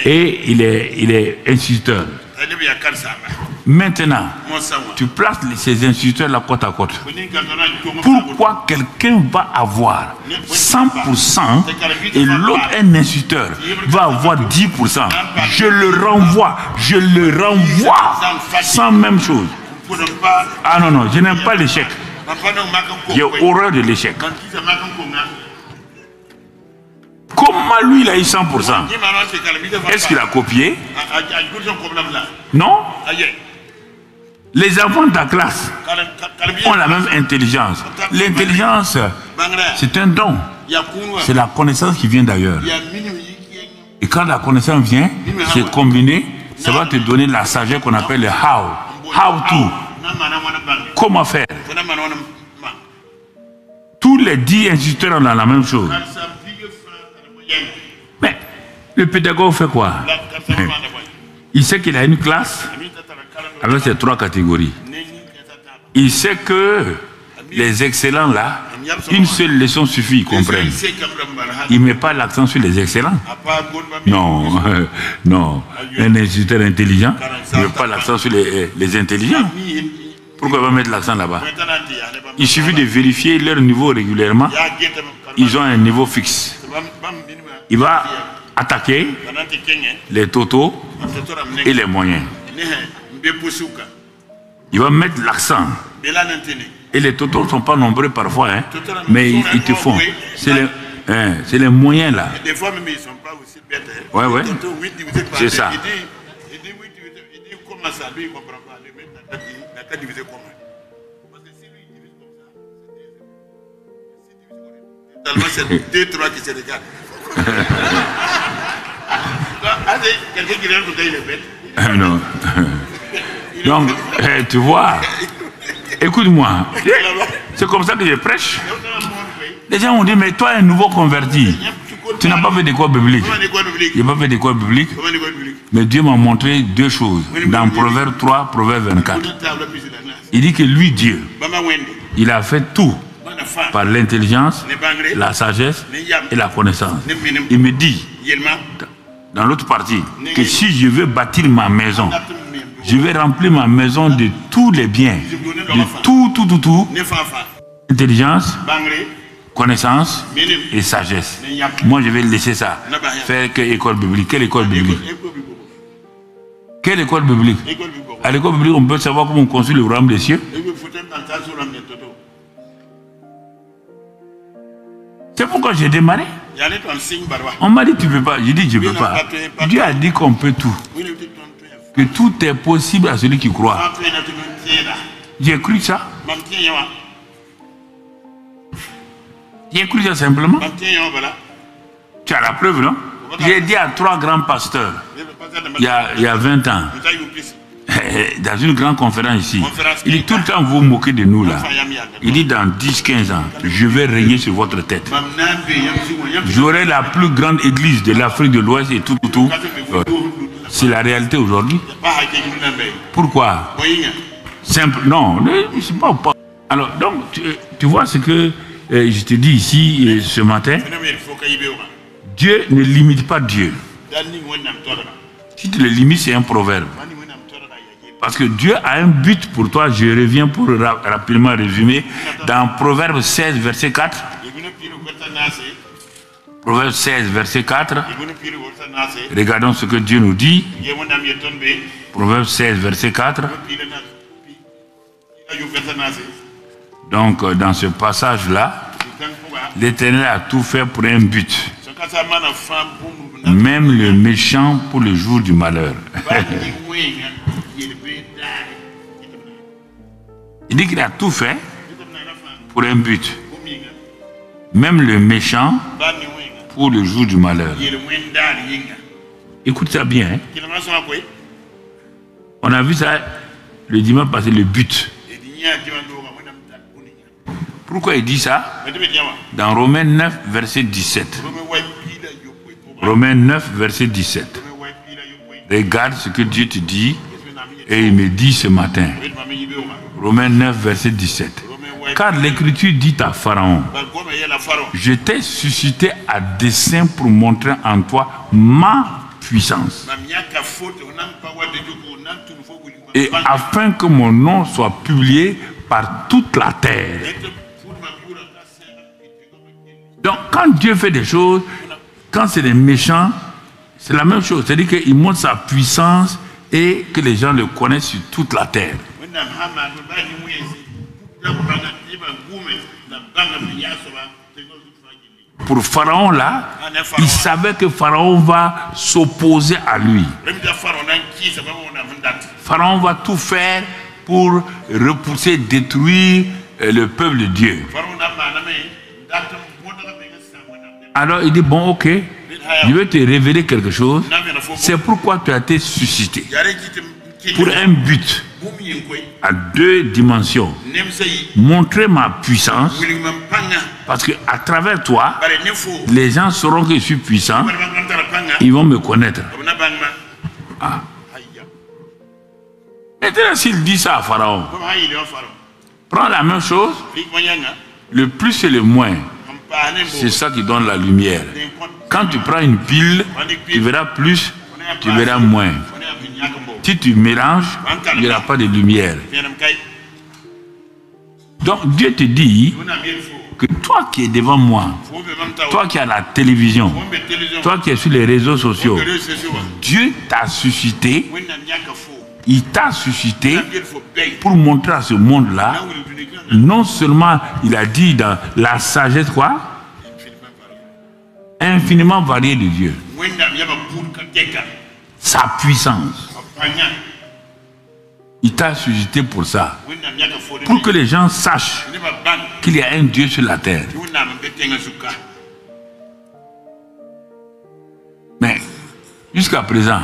et il est instituteur. Maintenant, tu places ces instituteurs-là côte à côte. Pourquoi quelqu'un va avoir 100% et l'autre, un instituteur, va avoir 10%? Je le renvoie sans même chose. Ah non, je n'aime pas l'échec. J'ai horreur de l'échec. Comment lui, il a eu 100%? Est-ce qu'il a copié? Non. Les enfants de ta classe ont la même intelligence. L'intelligence, c'est un don. C'est la connaissance qui vient d'ailleurs. Et quand la connaissance vient, c'est combiné, ça va te donner la sagesse qu'on appelle le how. How to. Comment faire? Tous les 10 instituteurs ont la même chose. Mais le pédagogue fait quoi? Il sait qu'il a une classe avec ces 3 catégories. Il sait que les excellents là, une seule leçon suffit, ils comprennent. Il ne met pas l'accent sur les excellents. Non, non. Un instituteur intelligent ne met pas l'accent sur les intelligents. Pourquoi il va mettre l'accent là-bas? Il suffit de vérifier leur niveau régulièrement. Ils ont un niveau fixe. Il va attaquer les totaux et les moyens. Il va mettre l'accent. Et les totaux ne sont pas nombreux parfois, hein, mais ils te font. C'est les moyens là. Des fois même ils ne sont pas aussi bêtes. Ouais, ouais. C'est ça. Il dit comment ça, lui il ne comprend pas. Il n'a qu'à diviser comment. Parce que si lui il divise comme ça, c'est 2-3 qui se regardent. Quelqu'un qui vient côté, il est bête. Non. Donc, tu vois, écoute-moi, C'est comme ça que je prêche. Les gens ont dit, mais toi, un nouveau converti, tu n'as pas fait d'école biblique. Je n'ai pas fait d'école biblique. Mais Dieu m'a montré deux choses. Dans Proverbe 3, Proverbe 24. Il dit que lui, Dieu, il a fait tout par l'intelligence, la sagesse et la connaissance. Il me dit, dans l'autre partie, que si je veux bâtir ma maison, je vais remplir ma maison de tous les biens, de tout, intelligence, connaissance et sagesse. Moi, je vais laisser ça. Faire que école biblique. Quelle école biblique? Quelle école biblique? À l'école biblique, on peut savoir comment on construit le royaume des cieux. C'est pourquoi j'ai démarré. On m'a dit tu ne peux pas. J'ai dit je ne peux pas. Dieu a dit qu'on peut tout. Que tout est possible à celui qui croit. J'ai cru ça. J'ai cru ça simplement. Tu as la preuve, non? J'ai dit à 3 grands pasteurs, il y a 20 ans, dans une grande conférence ici, il dit tout le temps vous moquez de nous là. Il dit dans 10-15 ans, je vais régner sur votre tête. J'aurai la plus grande église de l'Afrique de l'Ouest et tout. C'est la réalité aujourd'hui. Pourquoi? Simple. Non, c'est pas. Alors, donc, tu vois ce que je te dis ici ce matin. Dieu ne limite pas Dieu. Si tu le limites, c'est un proverbe. Parce que Dieu a un but pour toi. Je reviens pour rapidement résumer. Dans Proverbe 16, verset 4. Proverbe 16, verset 4. Regardons ce que Dieu nous dit. Proverbe 16, verset 4. Donc, dans ce passage-là, l'Éternel a tout fait pour un but. Même le méchant pour le jour du malheur. Il dit qu'il a tout fait pour un but. Même le méchant pour le jour du malheur. Écoute ça bien. Hein? On a vu ça le dimanche passé, le but. Pourquoi il dit ça? Dans Romains 9, verset 17. Romains 9, verset 17. Regarde ce que Dieu te dit et il me dit ce matin. Romains 9, verset 17. Car l'Écriture dit à Pharaon, je t'ai suscité à dessein pour montrer en toi ma puissance. Et afin que mon nom soit publié par toute la terre. Donc quand Dieu fait des choses, quand c'est des méchants, c'est la même chose. C'est-à-dire qu'il montre sa puissance et que les gens le connaissent sur toute la terre. Pour Pharaon là, il savait que Pharaon va s'opposer à lui. Pharaon va tout faire pour repousser, détruire le peuple de Dieu. Alors il dit, bon ok, je vais te révéler quelque chose. C'est pourquoi tu as été suscité. Pour un but, à 2 dimensions. Montrer ma puissance, parce qu'à travers toi, les gens sauront que je suis puissant, ils vont me connaître. Ah. Maintenant, s'il dit ça à Pharaon, prends la même chose, le plus et le moins, c'est ça qui donne la lumière. Quand tu prends une pile, tu verras plus, tu verras moins. Si tu mélanges, il n'y aura pas de lumière. Donc Dieu te dit que toi qui es devant moi, toi qui as la télévision, toi qui es sur les réseaux sociaux, Dieu t'a suscité, il t'a suscité pour montrer à ce monde-là, non seulement il a dit dans la sagesse quoi, infiniment variée de Dieu, sa puissance. Il t'a suscité pour ça, pour que les gens sachent qu'il y a un Dieu sur la terre. Mais jusqu'à présent,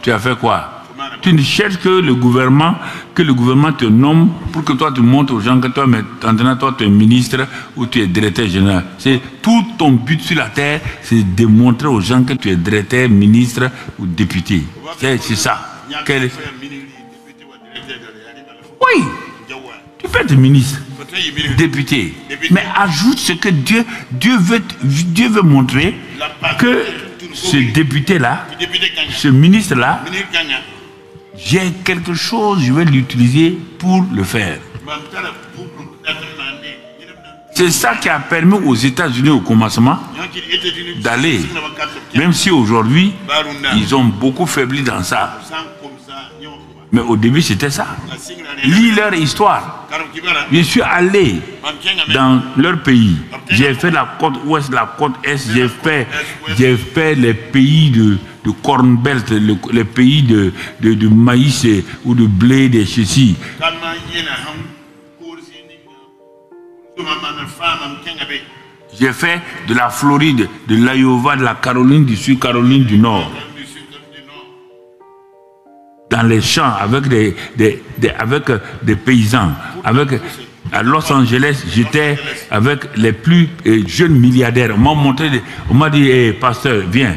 tu as fait quoi? Tu ne cherches que le gouvernement te nomme pour que toi tu montres aux gens que toi maintenant toi tu es ministre ou tu es directeur général. C'est tout ton but sur la terre, c'est de montrer aux gens que tu es directeur, ministre ou député. C'est ça. Oui, tu peux être ministre, député, mais ajoute ce que Dieu veut montrer que ce député-là, ce ministre-là, j'ai quelque chose, je vais l'utiliser pour le faire. C'est ça qui a permis aux États-Unis au commencement d'aller, même si aujourd'hui, ils ont beaucoup faibli dans ça. Mais au début, c'était ça. Lis leur histoire. Je suis allé dans leur pays. J'ai fait la côte ouest, la côte est. J'ai fait les pays de Corn Belt, les pays de maïs ou de blé, de ceci. J'ai fait de la Floride, de l'Iowa, de la Caroline du Sud, Caroline du Nord. Dans les champs, avec des paysans. À Los Angeles, j'étais avec les plus jeunes milliardaires. On m'a dit, hey, pasteur, viens.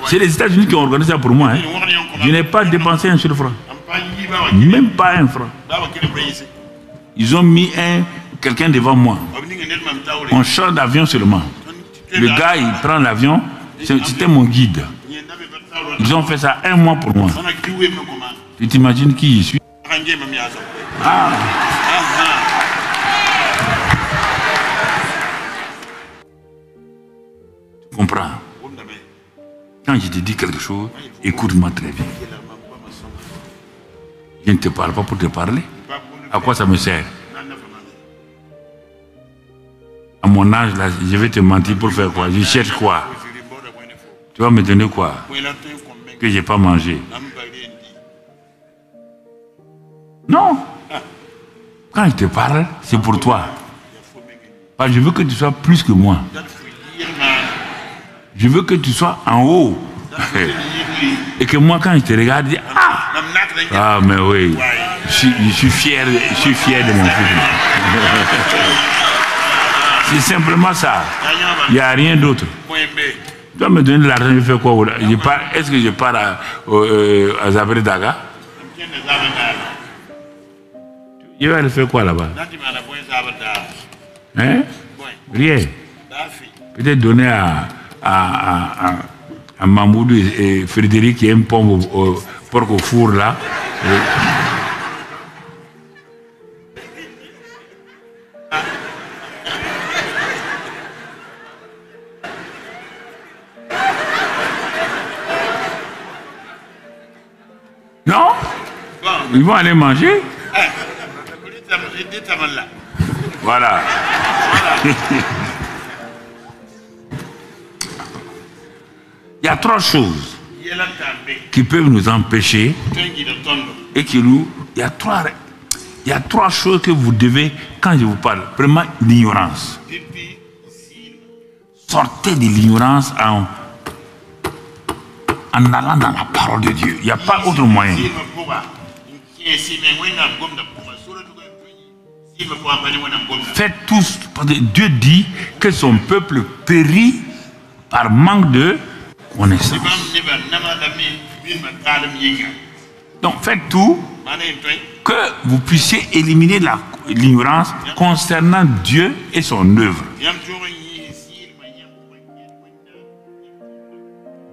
C'est les États-Unis qui ont organisé ça pour moi. Hein. Je n'ai pas dépensé un seul franc. Même pas un franc. Ils ont mis quelqu'un devant moi. On change d'avion seulement. Le gars, il prend l'avion. C'était mon guide. Ils ont fait ça 1 mois pour moi. Tu t'imagines qui je suis? Ah. Tu comprends? Quand je te dis quelque chose, écoute-moi très bien. Je ne te parle pas pour te parler. À quoi ça me sert? À mon âge, là, je vais te mentir pour faire quoi? Je cherche quoi? Tu vas me donner quoi? Que je n'ai pas mangé. Non. Quand je te parle, c'est pour toi. Parce que je veux que tu sois plus que moi. Je veux que tu sois en haut. Et que moi, quand je te regarde, je dis, ah, mais oui, je suis fier de mon fils. C'est simplement ça. Il n'y a rien d'autre. Tu vas me donner de l'argent, je fais quoi? Est-ce que je pars à Zabredaga? Je vais aller faire quoi là-bas? Hein? Rien. Peut-être donner à Mamoudou et Frédéric qui aiment pomme au porc au four là. Non? Ils vont aller manger. Voilà. Il y a 3 choses qui peuvent nous empêcher et qui nous... Il y a 3 choses que vous devez, quand je vous parle, premièrement, l'ignorance. Sortez de l'ignorance en allant dans la parole de Dieu. Il n'y a pas autre moyen. Faites tous, parce que Dieu dit que son peuple périt par manque de connaissance. Donc faites tout que vous puissiez éliminer l'ignorance concernant Dieu et son œuvre.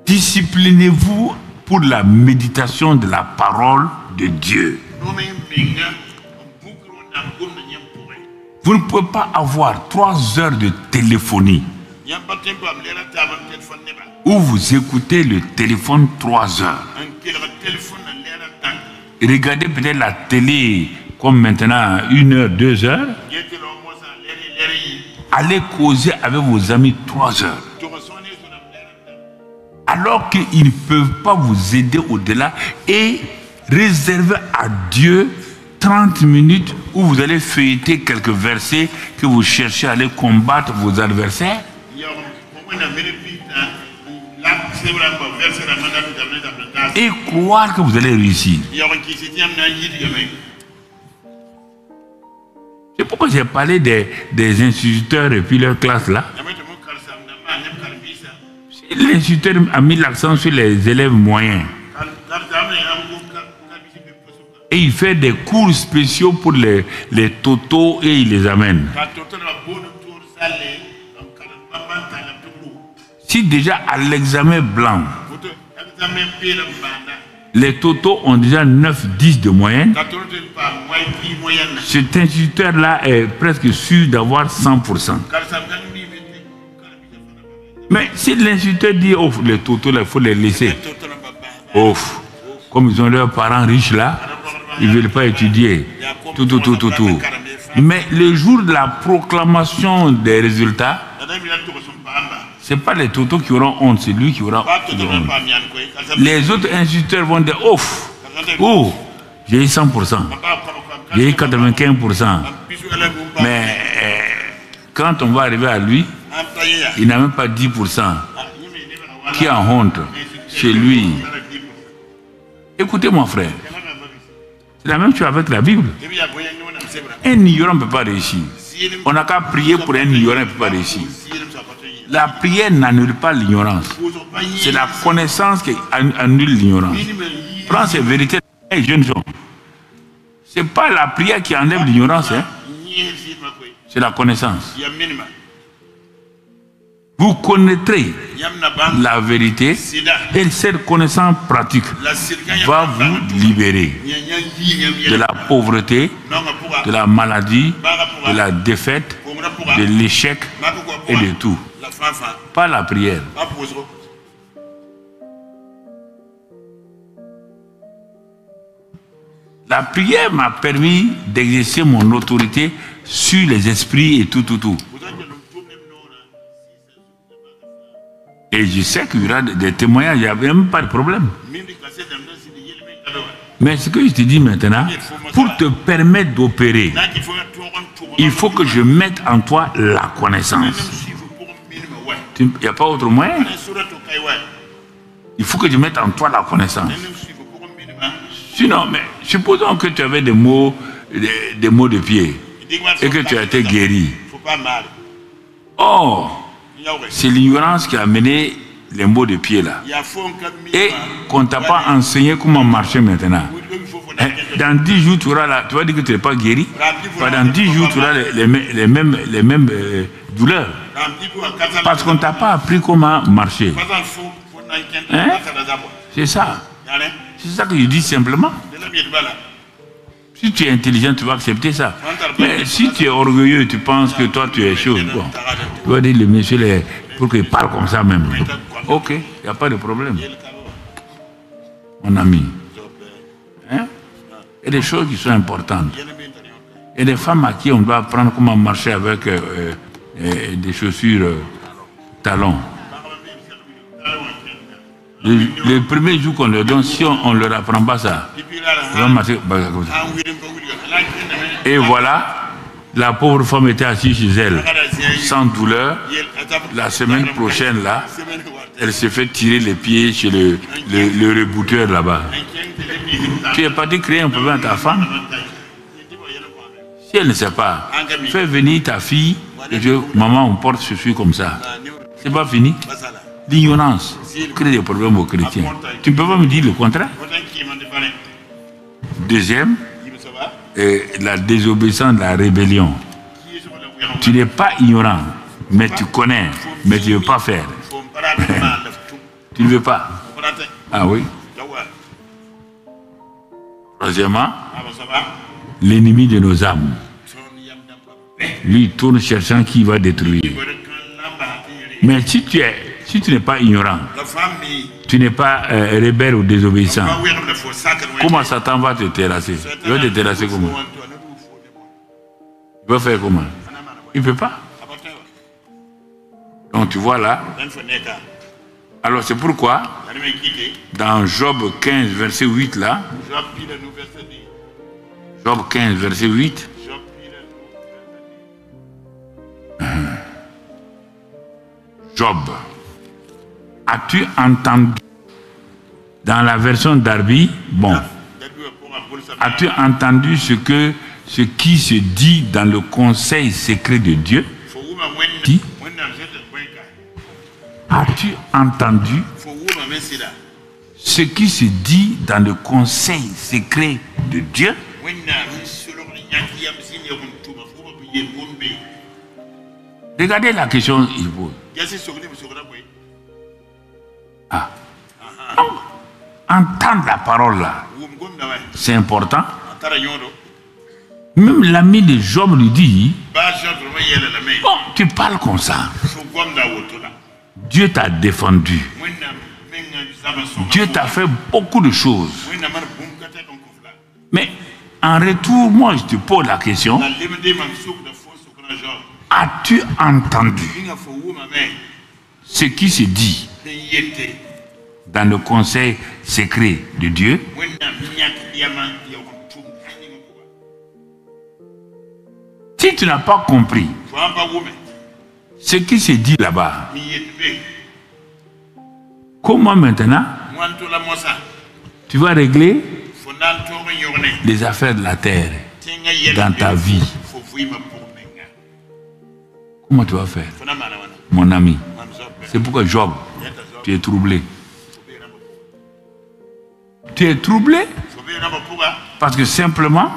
Disciplinez-vous pour la méditation de la parole de Dieu. Vous ne pouvez pas avoir 3 heures de téléphonie où vous écoutez le téléphone 3 heures. Regardez peut-être la télé comme maintenant 1 heure, 2 heures. Allez causer avec vos amis 3 heures. Alors qu'ils ne peuvent pas vous aider au-delà, et réservez à Dieu 30 minutes où vous allez feuilleter quelques versets que vous cherchez à aller combattre vos adversaires. et croire que vous allez réussir. C'est pourquoi j'ai parlé des instituteurs et puis leur classe là. L'instituteur a mis l'accent sur les élèves moyens. Et il fait des cours spéciaux pour les totaux et il les amène. Si déjà à l'examen blanc, les totaux ont déjà 9-10 de moyenne, cet instituteur-là est presque sûr d'avoir 100%. Mais si l'instituteur dit, oh, les totaux, il faut les laisser. Oh, comme ils ont leurs parents riches là, ils ne veulent pas étudier. Tout. Mais le jour de la proclamation des résultats, ce n'est pas les totaux qui auront honte, c'est lui qui aura honte. Les autres instituteurs vont dire, oh, j'ai eu 100%, j'ai eu 95%. Mais quand on va arriver à lui, il n'a même pas 10%. Qui a honte? C'est lui. Écoutez mon frère, c'est la même chose avec la Bible. Un ignorant ne peut pas réussir. On n'a qu'à prier pour un ignorant, il ne peut pas réussir. La prière n'annule pas l'ignorance. C'est la connaissance qui annule l'ignorance. Prends ces vérités, hey, jeunes gens. Ce n'est pas la prière qui enlève l'ignorance, hein? C'est la connaissance. Vous connaîtrez la vérité et cette connaissance pratique va vous libérer de la pauvreté, de la maladie, de la défaite, de l'échec et de tout. Pas la prière. La prière m'a permis d'exercer mon autorité sur les esprits et tout. Et je sais qu'il y aura des témoignages, il n'y a même pas de problème. Mais ce que je te dis maintenant, pour te permettre d'opérer, il faut que je mette en toi la connaissance. Il n'y a pas autre moyen. Il faut que je mette en toi la connaissance. Sinon, mais supposons que tu avais des maux de pied et que tu as été guéri. Or, c'est l'ignorance qui a amené les maux de pied là. Et qu'on ne t'a pas enseigné comment marcher maintenant. Dans 10 jours, tu vas dire que tu n'es pas guéri. Dans 10 jours, tu auras les mêmes douleurs. Parce qu'on ne t'a pas appris comment marcher. Hein? C'est ça. C'est ça que je dis simplement. Si tu es intelligent, tu vas accepter ça. Mais si tu es orgueilleux, tu penses que toi tu es chaud, bon, tu vas dire le monsieur pour qu'il parle comme ça même. Ok, il n'y a pas de problème. Mon ami. Hein? Il y a des choses qui sont importantes. Il y a des femmes à qui on doit apprendre comment marcher avec des chaussures talons. Le premier jour qu'on leur donne, si on ne leur apprend pas ça, ils vont marcher comme ça. Et voilà, la pauvre femme était assise chez elle, sans douleur. La semaine prochaine, là, elle s'est fait tirer les pieds chez le rebouteur là-bas. Tu es parti créer un problème à ta femme. Si elle ne sait pas, fais venir ta fille et dis, maman, on porte chaussures comme ça. C'est pas fini. L'ignorance crée des problèmes aux chrétiens. Tu ne peux pas me dire le contraire. Deuxième, la désobéissance, la rébellion. Tu n'es pas ignorant, mais tu connais, mais tu ne veux pas faire. Tu ne veux pas. Ah oui. Troisièmement, l'ennemi de nos âmes. Lui, il tourne cherchant qui va détruire. Mais si tu n'es pas ignorant, tu n'es pas rebelle ou désobéissant, comment Satan va te terrasser? Il va te terrasser comment? Il va faire comment? Il ne peut pas. Donc tu vois là. Alors c'est pourquoi, dans Job 15, verset 8 là, Job 15, verset 8, Job As-tu entendu dans la version Darby, bon, as-tu entendu ce qui se dit dans le conseil secret de Dieu? As-tu entendu ce qui se dit dans le conseil secret de Dieu? Regardez la question qu'il pose. Ah. Entendre la parole là, c'est important. Même l'ami de Job lui dit, oh, tu parles comme ça. Dieu t'a défendu. Dieu t'a fait beaucoup de choses. Mais en retour, moi je te pose la question. As-tu entendu ce qui se dit dans le conseil secret de Dieu? Si tu n'as pas compris ce qui se dit là-bas, comment maintenant tu vas régler les affaires de la terre dans ta vie? Comment tu vas faire, mon ami? C'est pourquoi Job, tu es troublé. Tu es troublé parce que simplement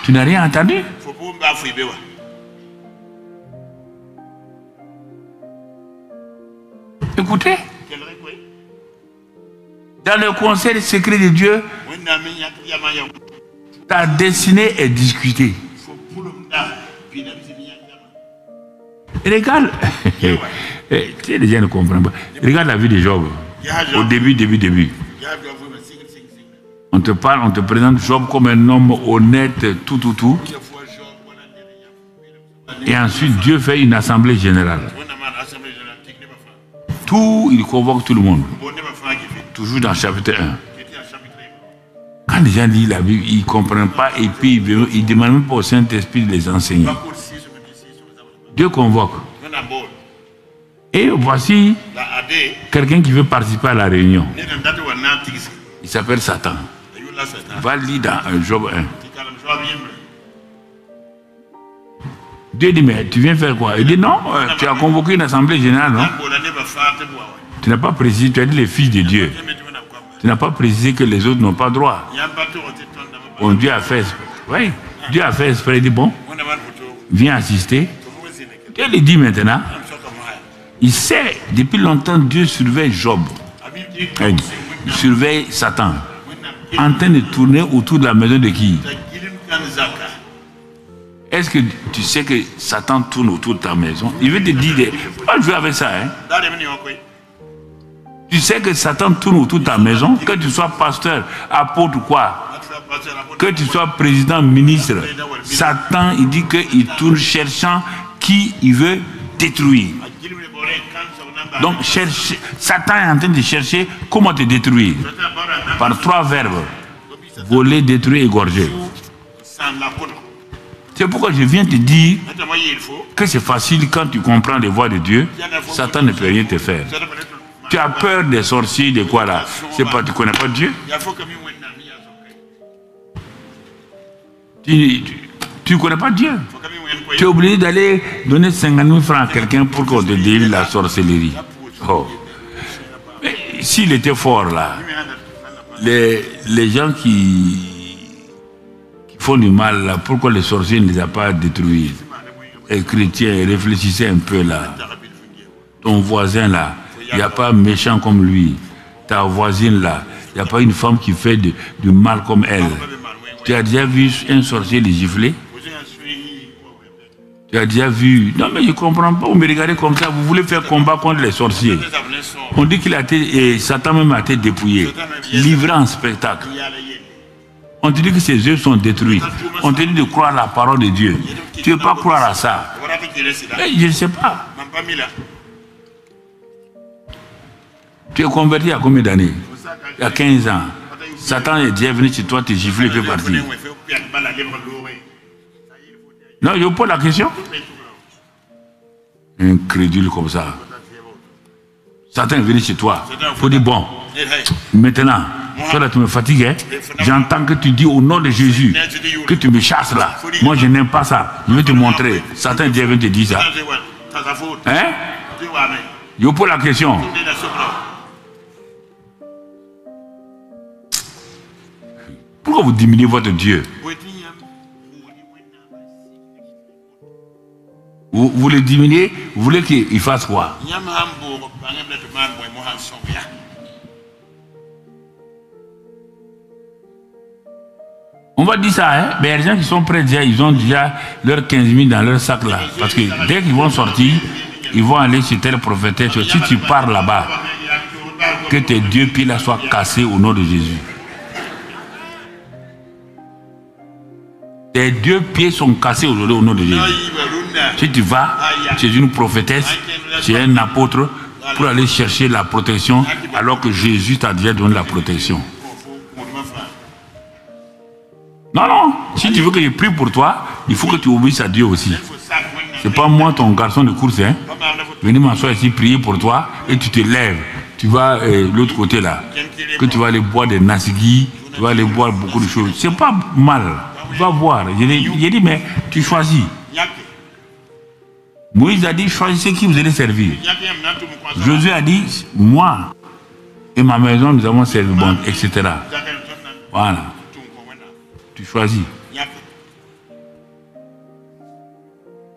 tu n'as rien entendu. Écoutez, dans le conseil secret de Dieu, ta destinée est discutée. Regarde, les gens ne comprennent pas. Regarde la vie de Job. Au début. On te parle, on te présente Job comme un homme honnête, tout. Et ensuite, Dieu fait une assemblée générale. Il convoque tout le monde. Toujours dans chapitre 1. Quand les gens lisent la Bible, ils ne comprennent pas et puis ils ne demandent même pas au Saint-Esprit de les enseigner. Dieu convoque. Et voici quelqu'un qui veut participer à la réunion. Il s'appelle Satan. Va lire dans Job 1. Dieu dit, mais tu viens faire quoi? Il dit, non, tu as convoqué une assemblée générale, non? Tu n'as pas précisé, tu as dit les fils de Dieu. Tu n'as pas précisé que les autres n'ont pas droit. Bon, Dieu a fait exprès, il dit, bon, viens assister. Dieu lui dit maintenant, il sait, depuis longtemps, Dieu surveille Job. Il surveille Satan. En train de tourner autour de la maison de qui? Est-ce que tu sais que Satan tourne autour de ta maison? Il veut te dire, pas jouer avec ça. Tu sais que Satan tourne autour de ta maison, que tu sois pasteur, apôtre ou quoi, que tu sois président, ministre. Satan, il dit qu'il tourne cherchant qui il veut détruire. Donc, Satan est en train de chercher comment te détruire. Par 3 verbes. Voler, détruire, égorger. C'est pourquoi je viens te dire que c'est facile quand tu comprends les voies de Dieu. Satan ne peut rien te faire. Tu as peur des sorciers, de quoi là? C'est pas, tu ne connais pas Dieu? Tu ne connais pas Dieu? Tu es obligé d'aller donner 50 000 francs à quelqu'un pour qu'on te délivre la sorcellerie. Oh. S'il était fort là, les gens qui font du mal là, pourquoi les sorciers ne les ont pas détruits? Les chrétiens, réfléchissez un peu là. Ton voisin là, il n'y a pas méchant comme lui. Ta voisine là, il n'y a pas une femme qui fait du mal comme elle. Tu as déjà vu un sorcier les gifler? Tu as déjà vu? Non mais je ne comprends pas, vous me regardez comme ça, vous voulez faire combat contre les sorciers. On dit qu'il a été, Satan même a été dépouillé, livré en spectacle. On te dit que ses œuvres sont détruites. On te dit de croire la parole de Dieu. Tu ne veux pas croire à ça? Je ne sais pas. Tu es converti à combien d'années? Il y a 15 ans. Satan est déjà venu chez toi, te gifler, il peut partir. Non, je vous pose la question. Incrédule comme ça. Satan est venu chez toi. Il faut dire, bon, maintenant, toi là tu me fatigues, hein? J'entends que tu dis au nom de Jésus que tu me chasses là. Moi je n'aime pas ça. Je vais te montrer. Satan vient te dire ça. Hein? Je pose la question. Pourquoi vous diminuez votre Dieu? Vous le diminuez, vous voulez qu'il fasse quoi? On va dire ça, hein? Mais il y a des gens qui sont prêts déjà, ils ont déjà leurs 15 000 dans leur sac là. Parce que dès qu'ils vont sortir, ils vont aller chez tel prophétesse. Si tu pars là-bas, que tes 2 pieds là soient cassés au nom de Jésus. Tes 2 pieds sont cassés aujourd'hui au nom de Jésus. Si tu vas chez une prophétesse, chez un apôtre, pour aller chercher la protection, alors que Jésus t'a déjà donné la protection. Non, non. Si tu veux que je prie pour toi, il faut que tu obéisses à Dieu aussi. C'est pas moi ton garçon de course, hein. Venez m'asseoir ici, prier pour toi, et tu te lèves. Tu vas l'autre côté là. Que tu vas aller boire des nasigis, tu vas aller boire beaucoup de choses. C'est pas mal. Tu vas boire. J'ai dit, mais tu choisis. Moïse a dit, choisissez qui vous allez servir. Josué a dit, moi et ma maison, nous avons servi bon, etc. Voilà. Tu choisis.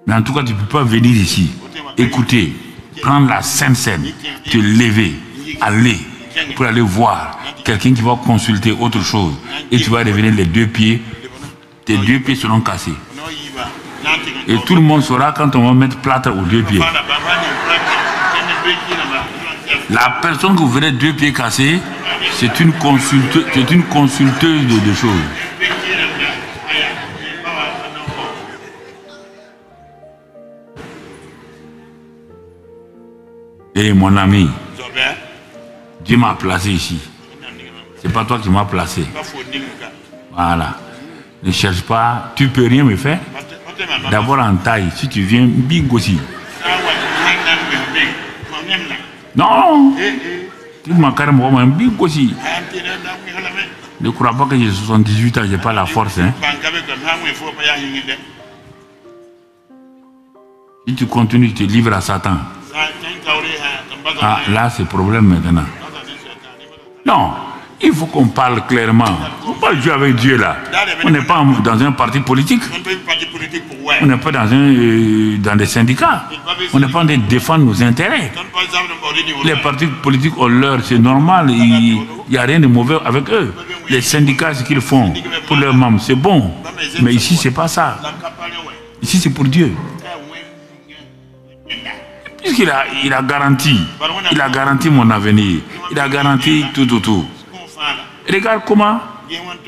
Mais en tout cas, tu ne peux pas venir ici, écouter, prendre la Sainte Seine, te lever, aller, pour aller voir quelqu'un qui va consulter autre chose. Et tu vas revenir les 2 pieds, tes 2 pieds seront cassés. Et tout le monde saura quand on va mettre plâtre aux 2 pieds. La personne que vous verrez 2 pieds cassés, c'est une consulteuse de choses. Et mon ami, Dieu m'a placé ici. C'est pas toi qui m'as placé. Voilà. Ne cherche pas, tu peux rien me faire. D'abord en taille, si tu viens, big aussi. Non, tu m'as carrément un big aussi. Ne crois pas que j'ai 78 ans, j'ai pas la force. Hein? Si tu continues, tu te livres à Satan. Ah, là, c'est problème maintenant. Non, il faut qu'on parle clairement. On ne peut pas jouer avec Dieu là. On n'est pas dans un parti politique. On n'est pas dans des syndicats. On n'est pas en train de défendre nos intérêts. Les partis politiques ont leur, c'est normal. Il n'y a rien de mauvais avec eux. Les syndicats, ce qu'ils font pour leurs membres, c'est bon. Mais ici, ce n'est pas ça. Ici, c'est pour Dieu. Puisqu'il a garanti mon avenir, il a garanti tout. Regarde comment,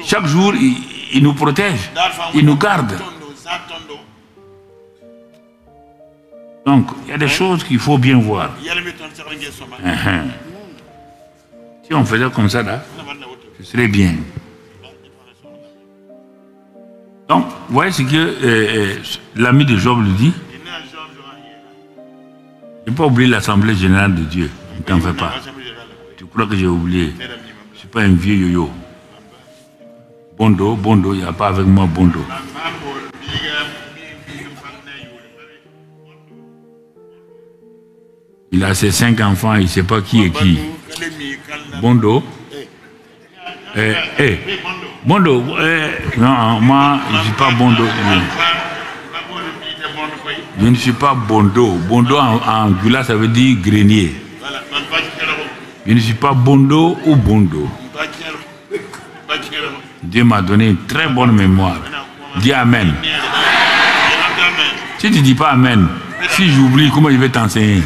chaque jour, il nous protège, il nous garde. Donc, il y a des choses qu'il faut bien voir. Si on faisait comme ça, là, ce serait bien. Donc, vous voyez ce que l'ami de Job lui dit. Je n'ai pas oublié l'Assemblée générale de Dieu. Ne t'en fais pas. Tu crois que j'ai oublié? Je ne suis pas un vieux yo-yo. Bondo, il n'y a pas avec moi Bondo. Il a ses 5 enfants, il ne sait pas qui est qui. Bondo. Bondo. Non, moi, je ne suis pas Bondo. Je ne suis pas Bondo. Bondo en Gula, ça veut dire grenier. Je ne suis pas Bondo ou Bondo. Dieu m'a donné une très bonne mémoire. Dis Amen. Si tu ne dis pas Amen, si j'oublie, comment je vais t'enseigner?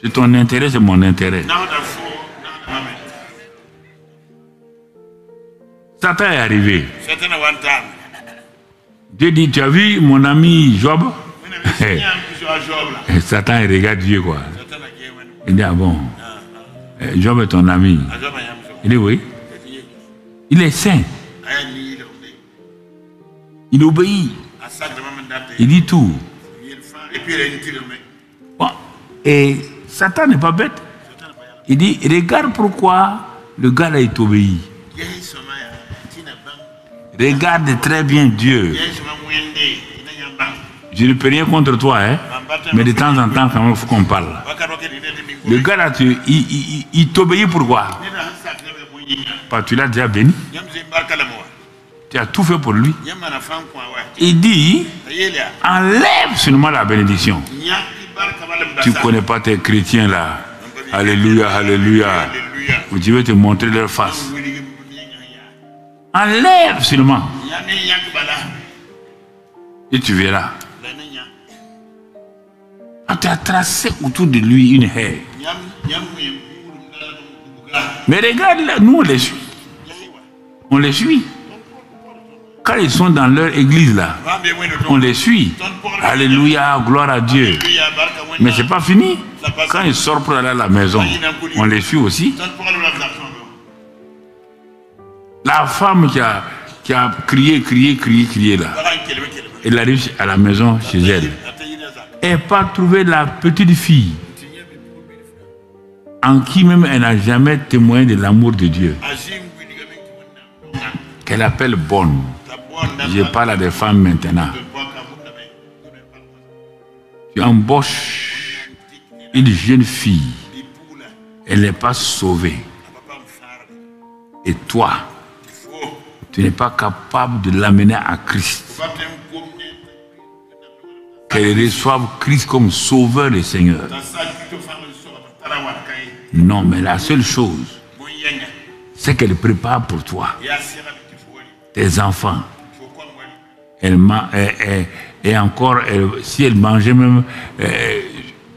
C'est ton intérêt, c'est mon intérêt. Satan est arrivé. Dieu dit, tu as vu mon ami Job? Satan il regarde Dieu quoi. Il dit, ah bon, Job est ton ami. Il dit oui. Il est saint. Il obéit. Il dit tout. Bon. Et Satan n'est pas bête. Il dit, regarde pourquoi le gars là est obéi. Regarde très bien Dieu. Je ne peux rien contre toi, hein? Mais de temps en temps, quand même, il faut qu'on parle. Le gars là, il t'obéit pourquoi? Parce que tu l'as déjà béni. Tu as tout fait pour lui. Il dit, enlève seulement la bénédiction. Tu ne connais pas tes chrétiens là. Alléluia, alléluia. Tu veux te montrer leur face. Enlève seulement. Et tu verras. Tu as tracé autour de lui une haie. Mais regarde là, nous on les suit. On les suit. Quand ils sont dans leur église là, on les suit. Alléluia, gloire à Dieu. Mais c'est pas fini. Quand ils sortent pour aller à la maison, on les suit aussi. La femme qui a crié là, elle arrive à la maison chez elle. Elle n'a pas trouvé la petite fille en qui même elle n'a jamais témoigné de l'amour de Dieu, qu'elle appelle bonne. Je parle à des femmes maintenant. Tu embauches une jeune fille, elle n'est pas sauvée. Et toi, tu n'es pas capable de l'amener à Christ. Qu'elle reçoive Christ comme sauveur et Seigneur. Non, mais la seule chose, c'est qu'elle prépare pour toi tes enfants. Et encore, si elle mangeait même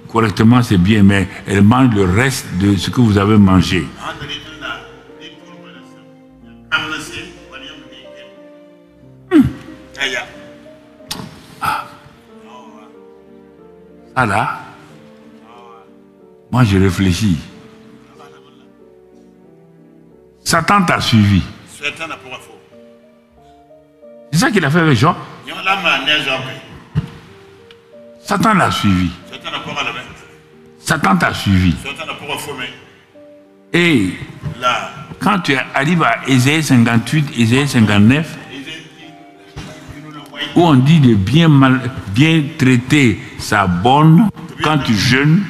correctement, c'est bien, mais elle mange le reste de ce que vous avez mangé. Ça là, moi je réfléchis. Satan t'a suivi. C'est ça qu'il a fait avec Job. Satan l'a suivi. Satan t'a suivi. Et quand tu arrives à Ésaïe 58, Ésaïe 59, où on dit de bien traiter sa bonne quand tu jeûnes,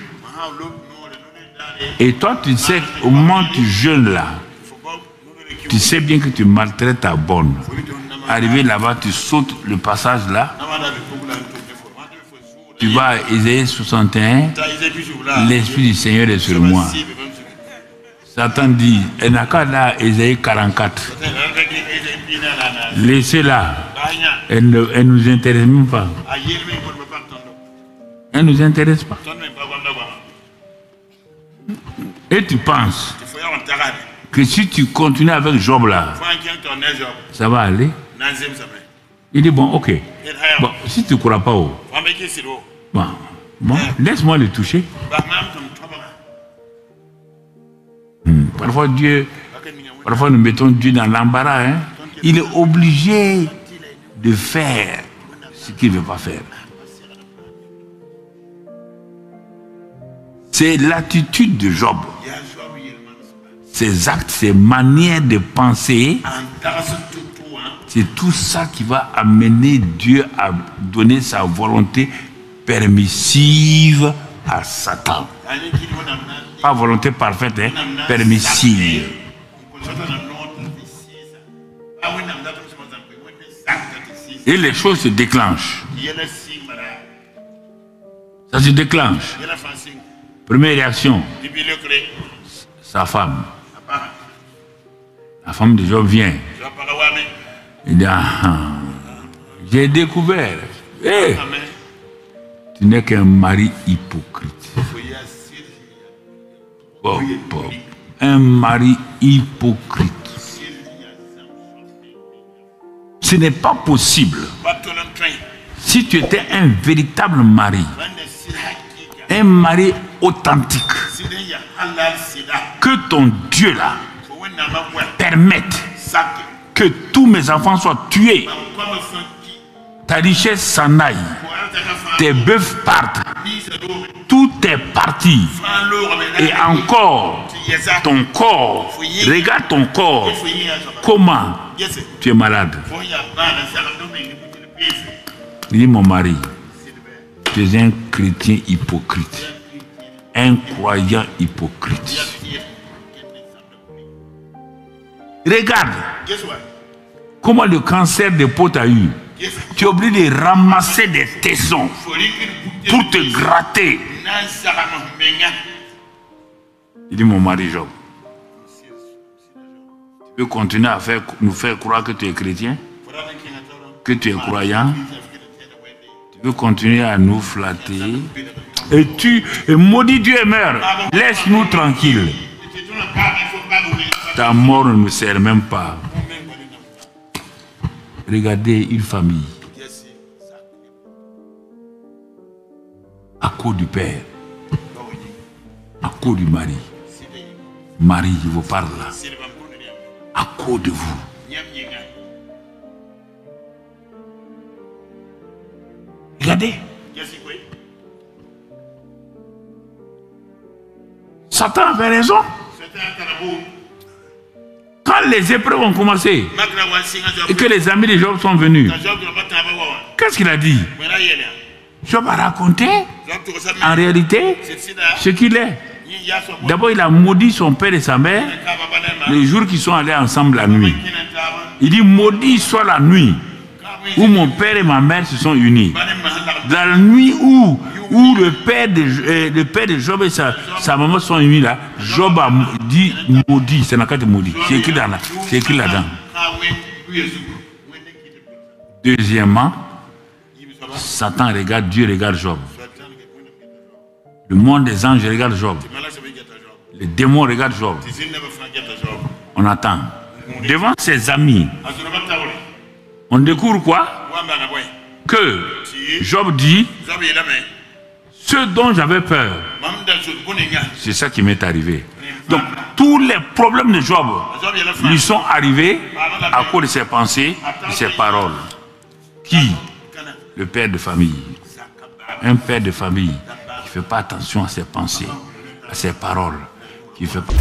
et toi tu sais au moment où tu jeûnes là, tu sais bien que tu maltraites ta bonne. Arrivé là-bas, tu sautes le passage là, tu vas à Ésaïe 61, l'Esprit du Seigneur est sur moi. Satan dit, elle n'a qu'à là Ésaïe 44. Laissez-la. Elle ne nous intéresse même pas. Elle ne nous intéresse pas. Et tu penses que si tu continues avec Job là, ça va aller? Il dit bon, ok. Bon, si tu ne crois pas, bon, laisse-moi le toucher. Parfois nous mettons Dieu dans l'embarras. Hein? Il est obligé de faire ce qu'il ne veut pas faire. C'est l'attitude de Job. Ses actes, ses manières de penser, c'est tout ça qui va amener Dieu à donner sa volonté permissive à Satan. Pas volonté parfaite, hein, permissive. Et les choses se déclenchent. Ça se déclenche. Première réaction, sa femme. La femme de Job vient. Il dit, j'ai découvert. Hey, tu n'es qu'un mari hypocrite. Un mari hypocrite. Ce n'est pas possible. Si tu étais un véritable mari, un mari authentique, que ton Dieu là permette que tous mes enfants soient tués Ta richesse s'en aille. Tes bœufs partent. Tout est parti. Et encore, ton corps, regarde ton corps. Comment tu es malade. Dis mon mari, tu es un chrétien hypocrite. Un croyant hypocrite. Regarde comment le cancer de peau t'a eu. Tu es obligé de ramasser des tessons pour te gratter. Il dit mon mari Job, tu veux continuer à nous faire croire que tu es chrétien, que tu es croyant, tu veux continuer à nous flatter et maudit Dieu et meurs. Laisse-nous tranquilles. Ta mort ne nous sert même pas. Regardez une famille. À cause du père. À cause du mari. Marie, je vous parle là. À cause de vous. Regardez. Satan avait raison. Quand les épreuves ont commencé et que les amis de Job sont venus, qu'est-ce qu'il a dit? Job a raconté en réalité ce qu'il est. D'abord, il a maudit son père et sa mère les jours qu'ils sont allés ensemble la nuit. Il dit, maudit soit la nuit où mon père et ma mère se sont unis. Dans la nuit où le père de Job et sa maman sont unis là, Job a dit maudit, c'est n'a qu'à te maudit. C'est écrit là-dedans. Deuxièmement, Satan regarde, Dieu regarde Job. Le monde des anges regarde Job. Les démons regardent Job. On attend. Devant ses amis, on découvre quoi? Que Job dit, ce dont j'avais peur, c'est ça qui m'est arrivé. Donc, tous les problèmes de Job lui sont arrivés à cause de ses pensées, de ses paroles. Qui? Le père de famille. Un père de famille qui ne fait pas attention à ses pensées, à ses paroles, qui fait pas...